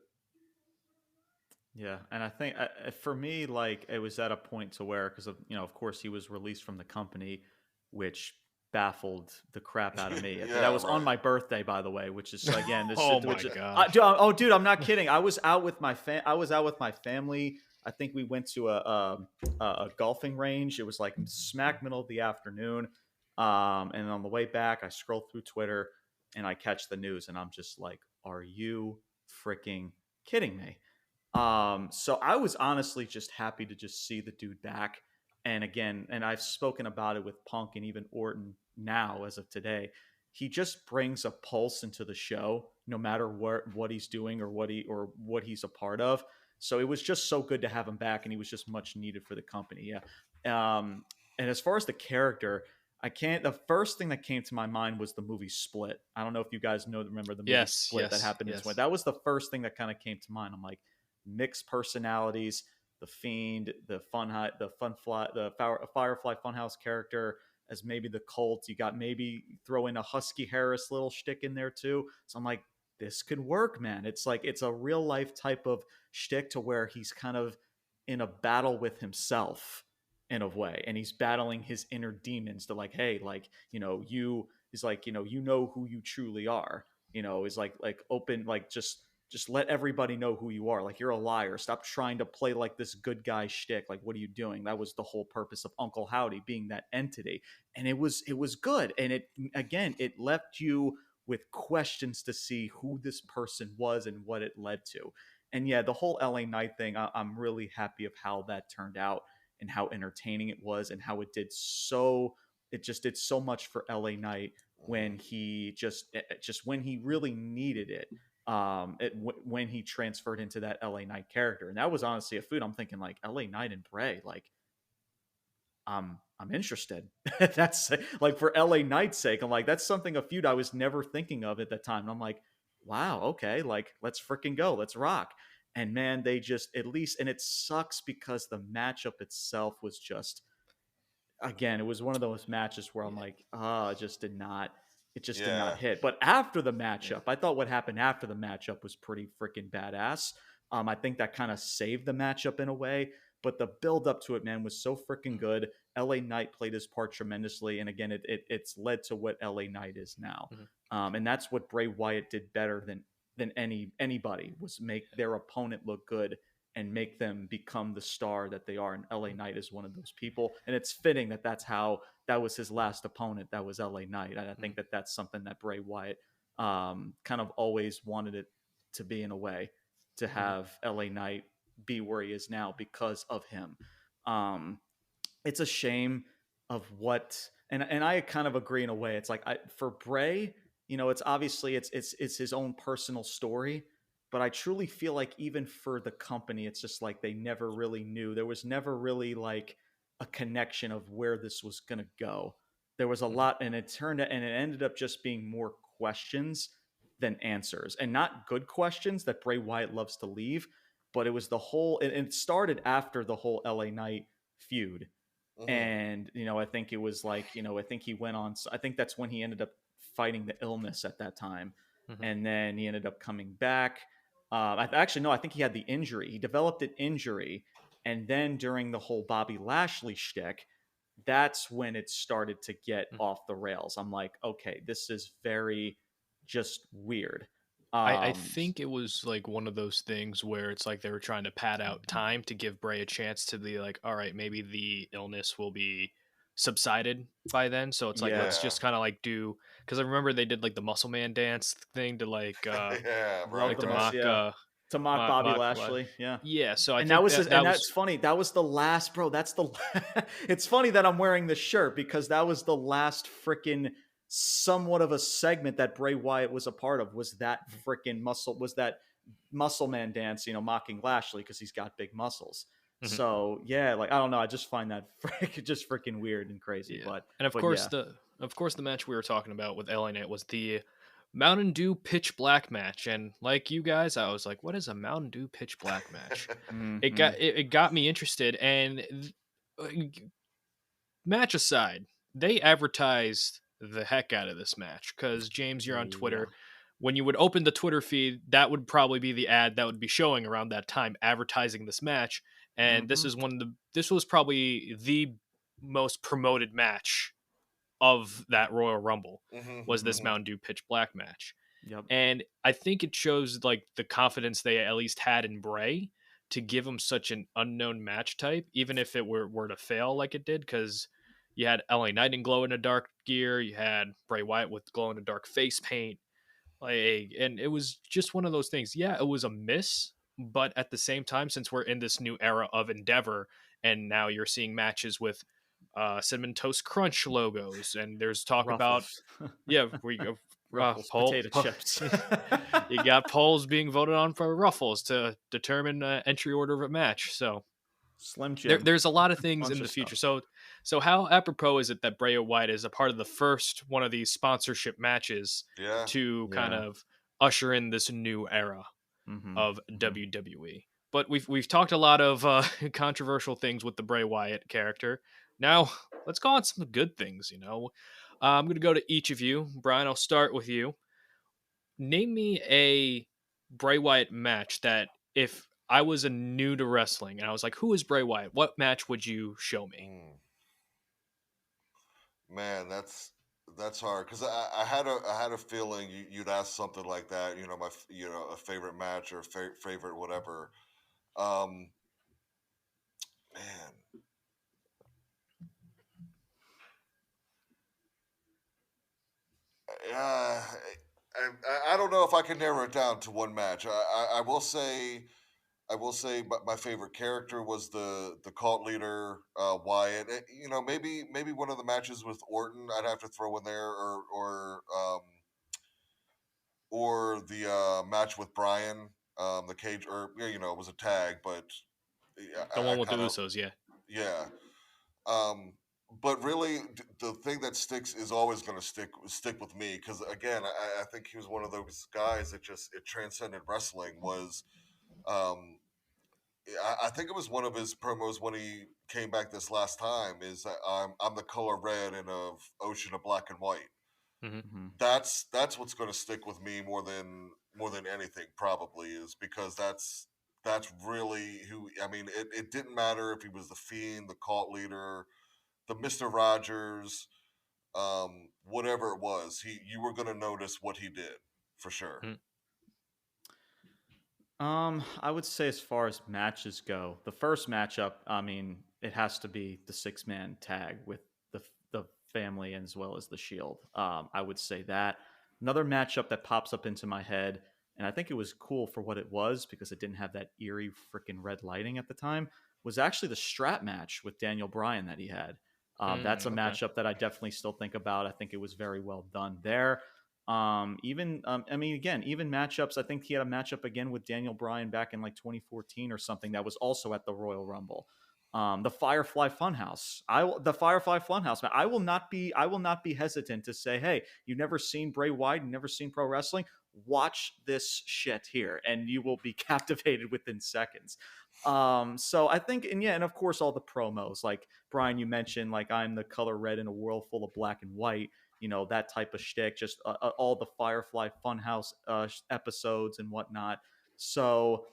Yeah, and I think for me, like it was at a point to where, because of course, he was released from the company, which baffled the crap out of me. That Yeah, was on right. my birthday, by the way, which is again this, Oh which my gosh. dude, I'm not kidding. I was out with I was out with my family. I think we went to a golfing range. It was like smack middle of the afternoon, and on the way back, I scroll through Twitter and I catch the news, and I'm just like, "Are you freaking kidding me?" So I was honestly just happy to just see the dude back. And again, and I've spoken about it with Punk and even Orton now as of today. He just brings a pulse into the show, no matter what he's doing or what he's a part of. So it was just so good to have him back, and he was just much needed for the company. Yeah. And as far as the character, I can't. The first thing that came to my mind was the movie Split. I don't know if you guys remember the movie Yes, Split that yes, happened in 20. yes. That was the first thing that kind of came to mind. I'm like, mixed personalities, the Fiend, the Firefly Funhouse character as maybe the Cult. You got maybe throw in a Husky Harris little shtick in there too. So I'm like, this could work, man. It's like it's a real life type of shtick to where he's kind of in a battle with himself in a way, and he's battling his inner demons to like, hey, like you is like who you truly are. Is like open, like just let everybody know who you are. Like, you're a liar. Stop trying to play like this good guy shtick. Like, what are you doing? That was the whole purpose of Uncle Howdy being that entity. And it was good. And it left you with questions to see who this person was and what it led to. And yeah, the whole LA Knight thing, I'm really happy of how that turned out and how entertaining it was and how it just did so much for LA Knight when Mhm. he just when he really needed it, when he transferred into that LA Knight character. And that was honestly a food I'm thinking like LA Knight and Bray, like I'm interested. That's like for LA Knight's sake. I'm like, that's something, a feud I was never thinking of at that time. And I'm like, wow, okay, like let's freaking go. Let's rock. And man, they just at least, and it sucks because the matchup itself was just, again, it was one of those matches where I'm like, it just did not Yeah. hit. But after the Yeah. matchup, I thought what happened after the matchup was pretty freaking badass. I think that kind of saved the matchup in a way, but the build up to it, man, was so freaking good. LA Knight played his part tremendously, and again, it's led to what LA Knight is now, Mhm. and that's what Bray Wyatt did better than anybody, was make their opponent look good and make them become the star that they are. And LA Knight is one of those people. And it's fitting that that was his last opponent. That was LA Knight. And I think Mhm. that that's something that Bray Wyatt kind of always wanted it to be, in a way, to Mhm. have LA Knight be where he is now because of him. Um, it's a shame of what, and I kind of agree in a way. It's like for Bray, it's obviously it's his own personal story, but I truly feel like even for the company, it's just like they never really knew. There was never really like a connection of where this was going to go. There was a Mhm. lot, and it ended up just being more questions than answers, and not good questions that Bray Wyatt loves to leave. But it was the whole, and it started after the whole LA Knight feud. Hmm. And I think it was like, I think he went on, I think that's when he ended up fighting the illness at that time. Mhm. And then he ended up coming back. Actually, no, I think he had the injury. He developed an injury, and then during the whole Bobby Lashley shtick, that's when it started to get Mhm. off the rails. I'm like, okay, this is very just weird. I um think it was like one of those things where it's like they were trying to pad out time to give Bray a chance to be like, all right, maybe the illness will be subsided by then. So it's like, yeah, let's Yeah. just kind of like do, because I remember they did like the muscle man dance thing to Yeah. love Right. like the to Right. most, yeah, to mock Bobby mock Lashley, yeah. yeah. So I And that think was that his, and that that's was funny. That was the last, bro. That's the. It's funny that I'm wearing this shirt because that was the last freaking somewhat of a segment that Bray Wyatt was a part of. Was that muscle man dance? Mocking Lashley because he's got big muscles. Mhm. So yeah, like I don't know. I just find that just freaking weird and crazy. Yeah, But and of but course yeah. the match we were talking about with LA Knight was the Mountain Dew Pitch Black match, and like you guys, I was like, "What is a Mountain Dew Pitch Black match?" Hmm. It got me interested, and uh, match aside, they advertised the heck out of this match because James, you're on Yeah. Twitter. When you would open the Twitter feed, that would probably be the ad that would be showing around that time, advertising this match. And Hmm. this was probably the most promoted match of that Royal Rumble, Hmm. was this Hmm. Mountain Dew Pitch Black match. Yep. And I think it shows like the confidence they at least had in Bray to give him such an unknown match type, even if it were to fail like it did, because you had LA Knight in glow in the dark gear, you had Bray Wyatt with glow in the dark face paint, like, and it was just one of those things. Yeah, it was a miss, but at the same time, since we're in this new era of Endeavor, and now you're seeing matches with cinnamon toast crunch logos, and there's talk about, Ruffles. yeah, we go Ruffles. poll. Potato chips. You got polls being voted on for Ruffles to determine entry order of a match. So Slim Jim. there's a lot of things Bunch in the of future. stuff. So how apropos is it that Bray Wyatt is a part of the first one of these sponsorship matches Yeah. to kind Yeah. of usher in this new era Hmm. of Hmm. WWE? But we've talked a lot of controversial things with the Bray Wyatt character. Now let's go on some good things. I'm going to go to each of you. Brian, I'll start with you. Name me a Bray Wyatt match that if I was a new to wrestling and I was like, who is Bray Wyatt? What match would you show me? Mm. Man, that's hard because I had a feeling you'd ask something like that. A favorite match or favorite whatever. Um, man, I don't know if I can narrow it down to one match. I will say my favorite character was the cult leader Wyatt. Maybe one of the matches with Orton I'd have to throw in there, or the match with Brian, the cage, or it was a tag, but yeah, The I one with the kind of Usos, yeah. yeah. Um, but really, the thing that sticks is always going to stick with me because again, I think he was one of those guys that just it transcended wrestling. Um, I think it was one of his promos when he came back this last time. Is that I'm the color red in of ocean of black and white. Hmm. Hmm. That's what's going to stick with me more than anything probably is because that's really who I mean it didn't matter if he was the Fiend, the cult leader, the Mr. Rogers, whatever it was, you were going to notice what he did for sure. I would say as far as matches go, the first matchup, I mean, it has to be the 6-man tag with the family as well as the Shield. I would say that. Another matchup that pops up into my head, and I think it was cool for what it was because it didn't have that eerie freaking red lighting at the time, was actually the strap match with Daniel Bryan that he had. That's a Okay. matchup that I definitely still think about. I think it was very well done there. I mean, again, even matchups. I think he had a matchup again with Daniel Bryan back in like 2014 or something that was also at the Royal Rumble. The Firefly Funhouse. The Firefly Funhouse. Man, I will not be hesitant to say, hey, you've never seen Bray Wyatt, you've never seen pro wrestling. Watch this shit here, and you will be captivated within seconds. So I think, and yeah, and of course all the promos, like Brian, you mentioned, like I'm the color red in a world full of black and white. You know, that type of shtick, just all the Firefly Funhouse episodes and whatnot. So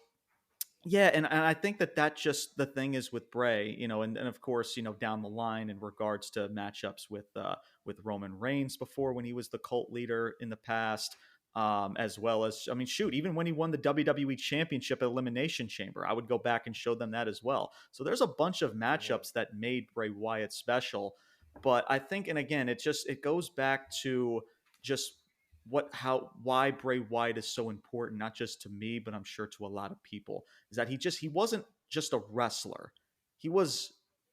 yeah, and I think that just the thing is with Bray, you know, and of course, you know, down the line in regards to matchups with Roman Reigns before when he was the cult leader in the past, as well as, I mean, shoot, even when he won the WWE Championship at Elimination Chamber, I would go back and show them that as well. So there's a bunch of Mhm. matchups that made Bray Wyatt special, but I think, and again, it goes back to just why Bray Wyatt is so important, not just to me, but I'm sure to a lot of people, is that he wasn't just a wrestler. He was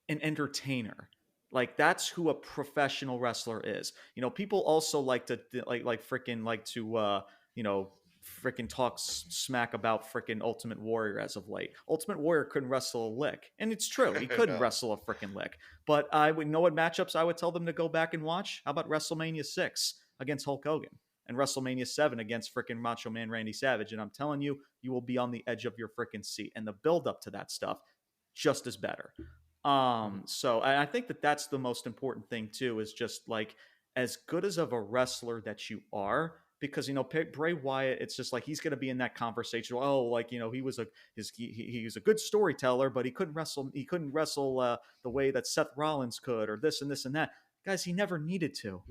an entertainer. Like that's who a professional wrestler is. You know, people also like to like freaking like to you know, freaking talk smack about freaking Ultimate Warrior as of late. Ultimate Warrior couldn't wrestle a lick, and it's true. He couldn't Yeah. wrestle a freaking lick. But I would know what matchups I would tell them to go back and watch. How about WrestleMania 6 against Hulk Hogan? And WrestleMania 7 against freaking Macho Man Randy Savage. And I'm telling you, you will be on the edge of your freaking seat. And the build up to that stuff, just as better. Mhm. So I think that's the most important thing too, is just like as good as of a wrestler that you are, because you know Bray Wyatt, it's just like he's going to be in that conversation. Oh, like you know he was he was a good storyteller, but he couldn't wrestle. He couldn't wrestle the way that Seth Rollins could, or this and this and that. Guys, he never needed to.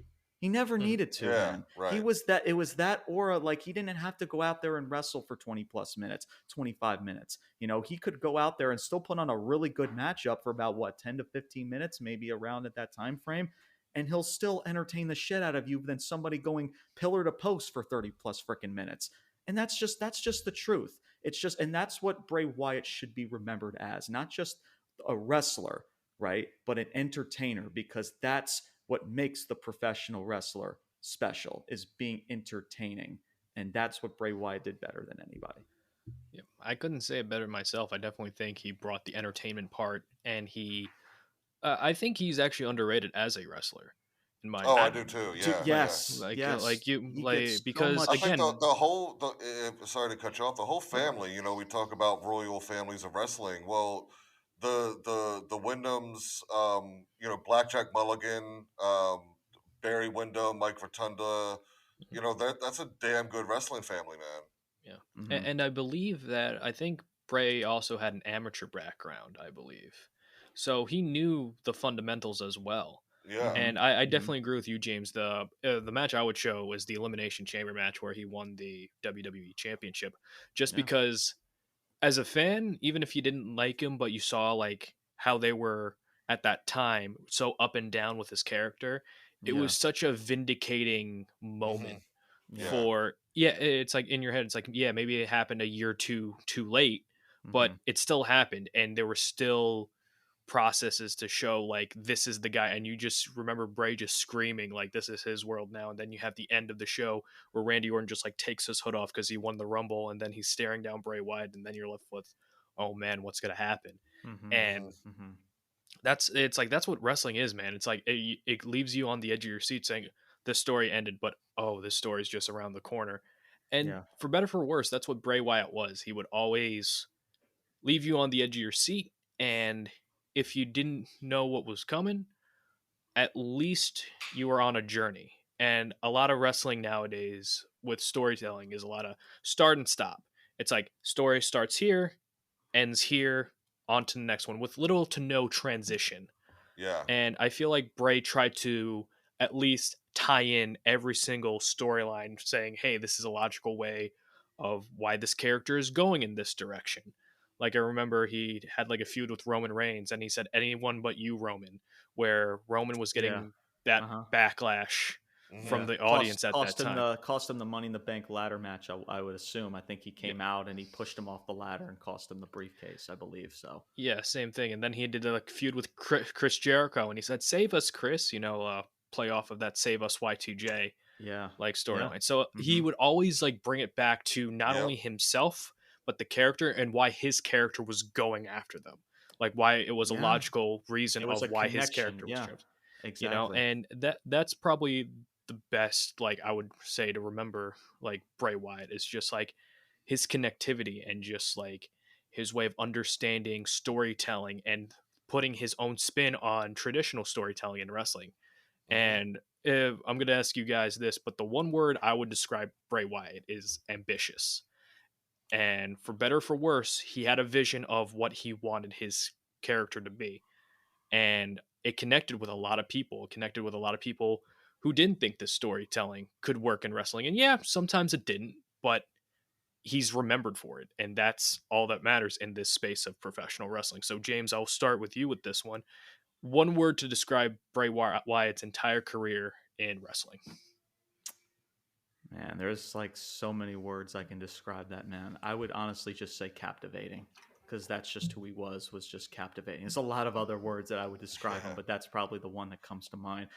He never Mhm. needed to, Yeah, man. He right. was that, it was that aura. Like he didn't have to go out there and wrestle for 20 plus minutes, 25 minutes. You know, he could go out there and still put on a really good matchup for about what, 10 to 15 minutes, maybe around at that time frame. And he'll still entertain the shit out of you than somebody going pillar to post for 30 plus freaking minutes. And that's just the truth. It's just, and that's what Bray Wyatt should be remembered as, not just a wrestler, right? But an entertainer, because that's what makes the professional wrestler special, is being entertaining. And that's what Bray Wyatt did better than anybody. Yeah, I couldn't say it better myself. I definitely think he brought the entertainment part, and I think he's actually underrated as a wrestler, in my Oh, I I, do opinion. too. dude, Yeah, yeah. yes, yes. He gets so Because I much. think again, the whole sorry to cut you off. The whole family. You know, we talk about royal families of wrestling. Well, the Wyndhams. You know, Blackjack Mulligan. Barry Windham, Mike Rotunda. You know that's a damn good wrestling family, man. yeah, Hmm. and I believe that I think Bray also had an amateur background. I believe, so he knew the fundamentals as well. Yeah. Hmm. And I Hmm. definitely agree with you, James. The match I would show was the Elimination Chamber match where he won the WWE Championship, just Yeah. because as a fan, even if you didn't like him, but you saw like how they were at that time, so up and down with his character, it Yeah. was such a vindicating Hmm. moment Yeah. Yeah. for yeah, it's like in your head, it's like, yeah, maybe it happened a year or two too late, but Hmm. it still happened and there were still processes to show like this is the guy, and you just remember Bray just screaming like this is his world now, and then you have the end of the show where Randy Orton just like takes his hood off because he won the Rumble, and then he's staring down Bray Wyatt, and then you're left with, oh man, what's gonna happen? Hmm. And Hmm. Hmm. it's like that's what wrestling is, man. It's like it leaves you on the edge of your seat saying this story ended, but oh, this story's just around the corner. And Yeah. for better for worse, that's what Bray Wyatt was. He would always leave you on the edge of your seat, and if you didn't know what was coming, at least you were on a journey. And a lot of wrestling nowadays with storytelling is a lot of start and stop. It's like story starts here, ends here, on to the next one with little to no transition. Yeah. And I feel like Bray tried to at least tie in every single storyline, saying, hey, this is a logical way of why this character is going in this direction. Like I remember he had like a feud with Roman Reigns, and he said, anyone but you, Roman, where Roman was Yeah. getting that Uh-huh. backlash Hmm. from Yeah. the audience at that time. Cost him the Money in the Bank ladder match, I would assume. I think he Yeah. came out and he pushed him off the ladder and cost him the briefcase, I believe. So Yeah, same thing. And then he did a feud with Chris Jericho, and he said, "Save us, Chris." Play off of that "Save Us Y2J." Yeah. like Yeah. storyline. So he Hmm. would always like bring it back to not Yep. only himself but the character and why his character was going after them. Like why it was a Yeah. logical reason It was of a why his connection. character was Yeah. chosen. Exactly. And that's probably the best, like I would say, to remember like Bray Wyatt is just like his connectivity and just like his way of understanding storytelling and putting his own spin on traditional storytelling in wrestling. Hmm. And if, I'm going to ask you guys this, but the one word I would describe Bray Wyatt is ambitious. And for better or for worse, he had a vision of what he wanted his character to be. And it connected with a lot of people. It connected with a lot of people who didn't think this storytelling could work in wrestling. And yeah, sometimes it didn't, but he's remembered for it. And that's all that matters in this space of professional wrestling. So, James, I'll start with you with this one. One word to describe Bray Wyatt's entire career in wrestling. Man, there's like so many words I can describe that man. I would honestly just say captivating, because that's just who he was just captivating. There's a lot of other words that I would describe him, but that's probably the one that comes to mind.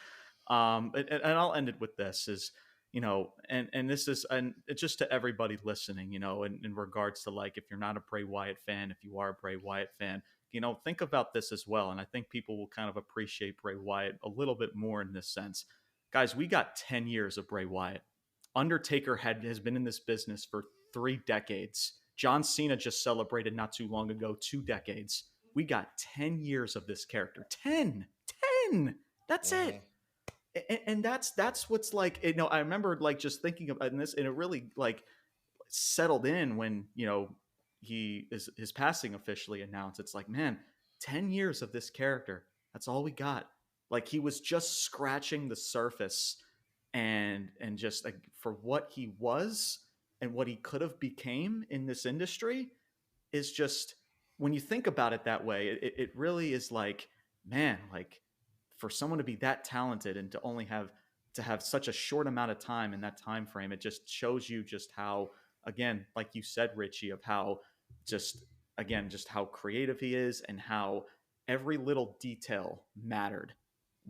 And I'll end it with this is, and this is, and it's just to everybody listening, in regards to like, if you're not a Bray Wyatt fan, if you are a Bray Wyatt fan, think about this as well. And I think people will kind of appreciate Bray Wyatt a little bit more in this sense. Guys, we got 10 years of Bray Wyatt. Undertaker has been in this business for 3 decades. John Cena just celebrated not too long ago 2 decades. We got 10 years of this character. 10. 10. That's it. Hmm. And that's what's like, I remember like just thinking about this, and it really like settled in when, his passing officially announced. It's like, man, 10 years of this character. That's all we got. Like he was just scratching the surface, and just like for what he was and what he could have became in this industry is just, when you think about it that way, it really is like, man, like for someone to be that talented and to have such a short amount of time in that time frame, it just shows you just how, again, like you said, Richie, of how just, again, just how creative he is and how every little detail mattered.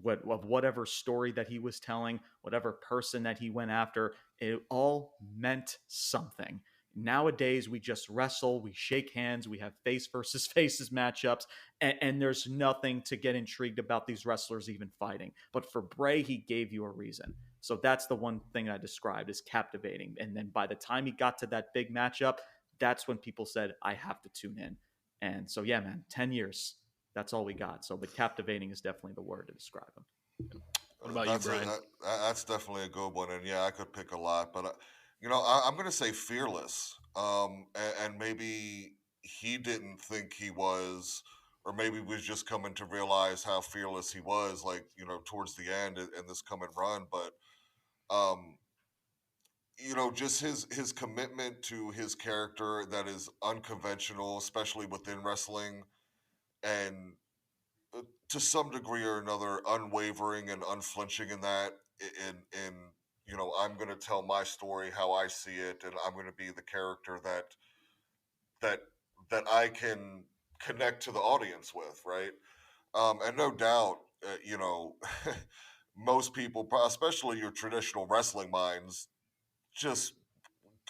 Of whatever story that he was telling, whatever person that he went after, it all meant something. Nowadays, we just wrestle, we shake hands, we have face versus faces matchups, and there's nothing to get intrigued about these wrestlers even fighting. But for Bray, he gave you a reason. So that's the one thing I described as captivating. And then by the time he got to that big matchup, that's when people said, I have to tune in. And so, yeah, man, 10 years. That's all we got. So, but captivating is definitely the word to describe him. What about you, That's Brian? that's definitely a good one, and yeah, I could pick a lot, but I'm gonna say fearless. And maybe he didn't think he was, or maybe was just coming to realize how fearless he was, like towards the end in this coming run. But um, just his commitment to his character that is unconventional, especially within wrestling, and to some degree or another unwavering and unflinching in that, in I'm going to tell my story how I see it, and I'm going to be the character that that I can connect to the audience with, right? And no doubt, most people, especially your traditional wrestling minds, just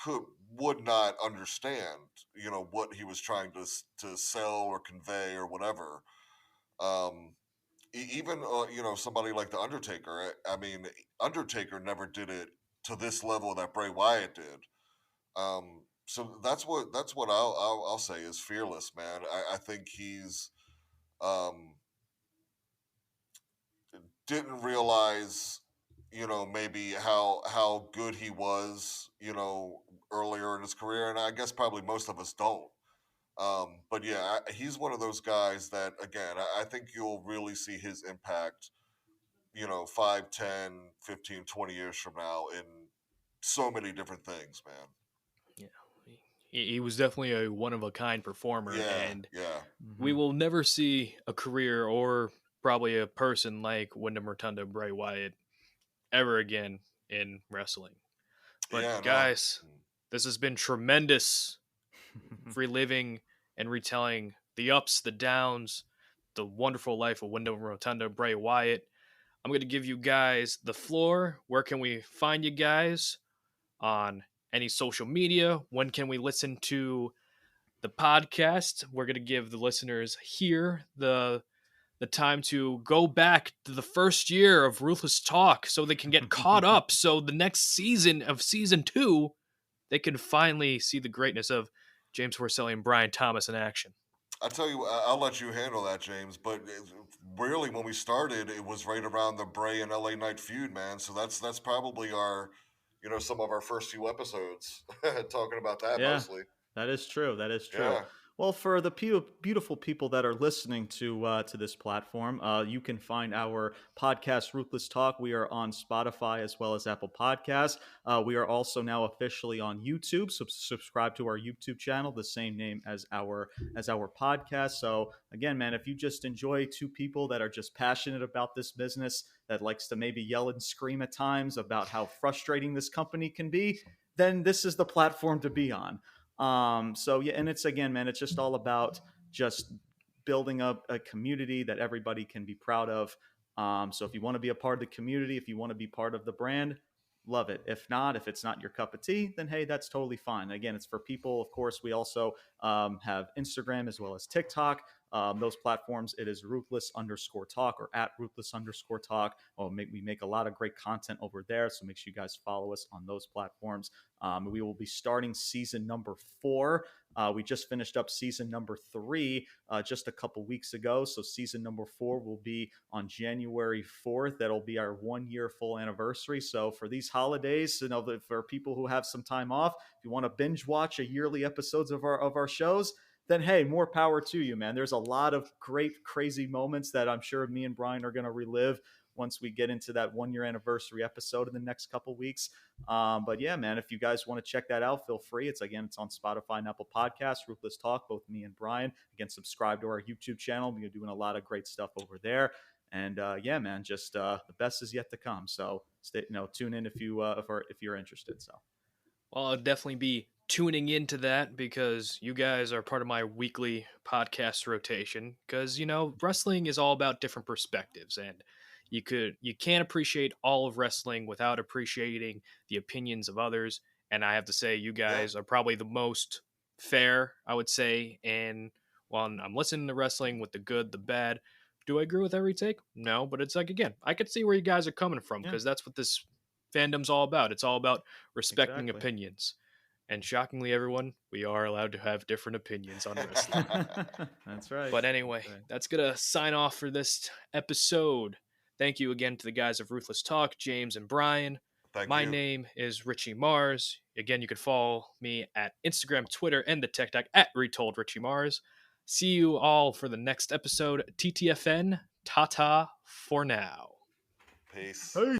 could would not understand what he was trying to sell or convey or whatever. um Even somebody like the Undertaker. I mean, Undertaker never did it to this level that Bray Wyatt did. So that's what I'll say is fearless, man. I think he's um, didn't realize maybe how good he was earlier in his career, and I guess probably most of us don't. But yeah, he's one of those guys that, again, I think you'll really see his impact 5, 10, 15, 20 years from now in so many different things, man. Yeah, he was definitely a one of a kind performer, Yeah, and yeah. we Mm-hmm. will never see a career or probably a person like Wyndham Rotunda Bray Wyatt ever again in wrestling. But Yeah, no. guys, this has been tremendous, reliving and retelling the ups, the downs, the wonderful life of Wyndham Rotunda Bray Wyatt. I'm going to give you guys the floor. Where can we find you guys on any social media? When can we listen to the podcast? We're going to give the listeners here the time to go back to the first year of Ruthless Talk so they can get caught up. So the next season of season 2, they can finally see the greatness of James Porcelly and Bryan Thomas in action. I tell you, I'll let you handle that, James. But really, when we started, it was right around the Bray and LA Knight feud, man. So that's probably our, some of our first few episodes talking about that Yeah, mostly. that is true. That is true. Yeah. Well, for the beautiful people that are listening to this platform, you can find our podcast Ruthless Talk. We are on Spotify as well as Apple Podcasts. We are also now officially on YouTube. So subscribe to our YouTube channel, the same name as our podcast. So again, man, if you just enjoy two people that are just passionate about this business, that likes to maybe yell and scream at times about how frustrating this company can be, then this is the platform to be on. So yeah, and it's again, man, it's just all about just building up a community that everybody can be proud of. So if you want to be a part of the community, if you want to be part of the brand, love it. If not, if it's not your cup of tea, then hey, that's totally fine. Again, it's for people. Of course, we also have Instagram as well as TikTok. Those platforms, it is ruthless_talk or at ruthless_talk. We make a lot of great content over there. So make sure you guys follow us on those platforms. We will be starting season number 4. We just finished up season number 3 just a couple weeks ago. So season number 4 will be on January 4th. That'll be our 1-year full anniversary. So for these holidays, for people who have some time off, if you want to binge watch a yearly episodes of our shows, then hey, more power to you, man. There's a lot of great, crazy moments that I'm sure me and Brian are going to relive once we get into that 1-year anniversary episode in the next couple weeks. But yeah, man, if you guys want to check that out, feel free. It's on Spotify and Apple Podcasts, Ruthless Talk, both me and Brian. Again, subscribe to our YouTube channel. We're doing a lot of great stuff over there. And yeah, man, just the best is yet to come. So tune in if you're interested. So, well, I'll definitely be tuning into that because you guys are part of my weekly podcast rotation. Because wrestling is all about different perspectives, and you can't appreciate all of wrestling without appreciating the opinions of others. And I have to say, you guys are probably the most fair, I would say. And while I'm listening to wrestling with the good, the bad, do I agree with every take? No, but it's like, again, I could see where you guys are coming from because that's what this fandom's all about. It's all about respecting opinions. And shockingly, everyone, we are allowed to have different opinions on wrestling. That's right. But anyway, that's going to sign off for this episode. Thank you again to the guys of Ruthless Talk, James and Brian. My name is Richie Mars. Again, you can follow me at Instagram, Twitter, and the TikTok at Retold Richie Mars. See you all for the next episode. TTFN, ta-ta for now. Peace. Hey.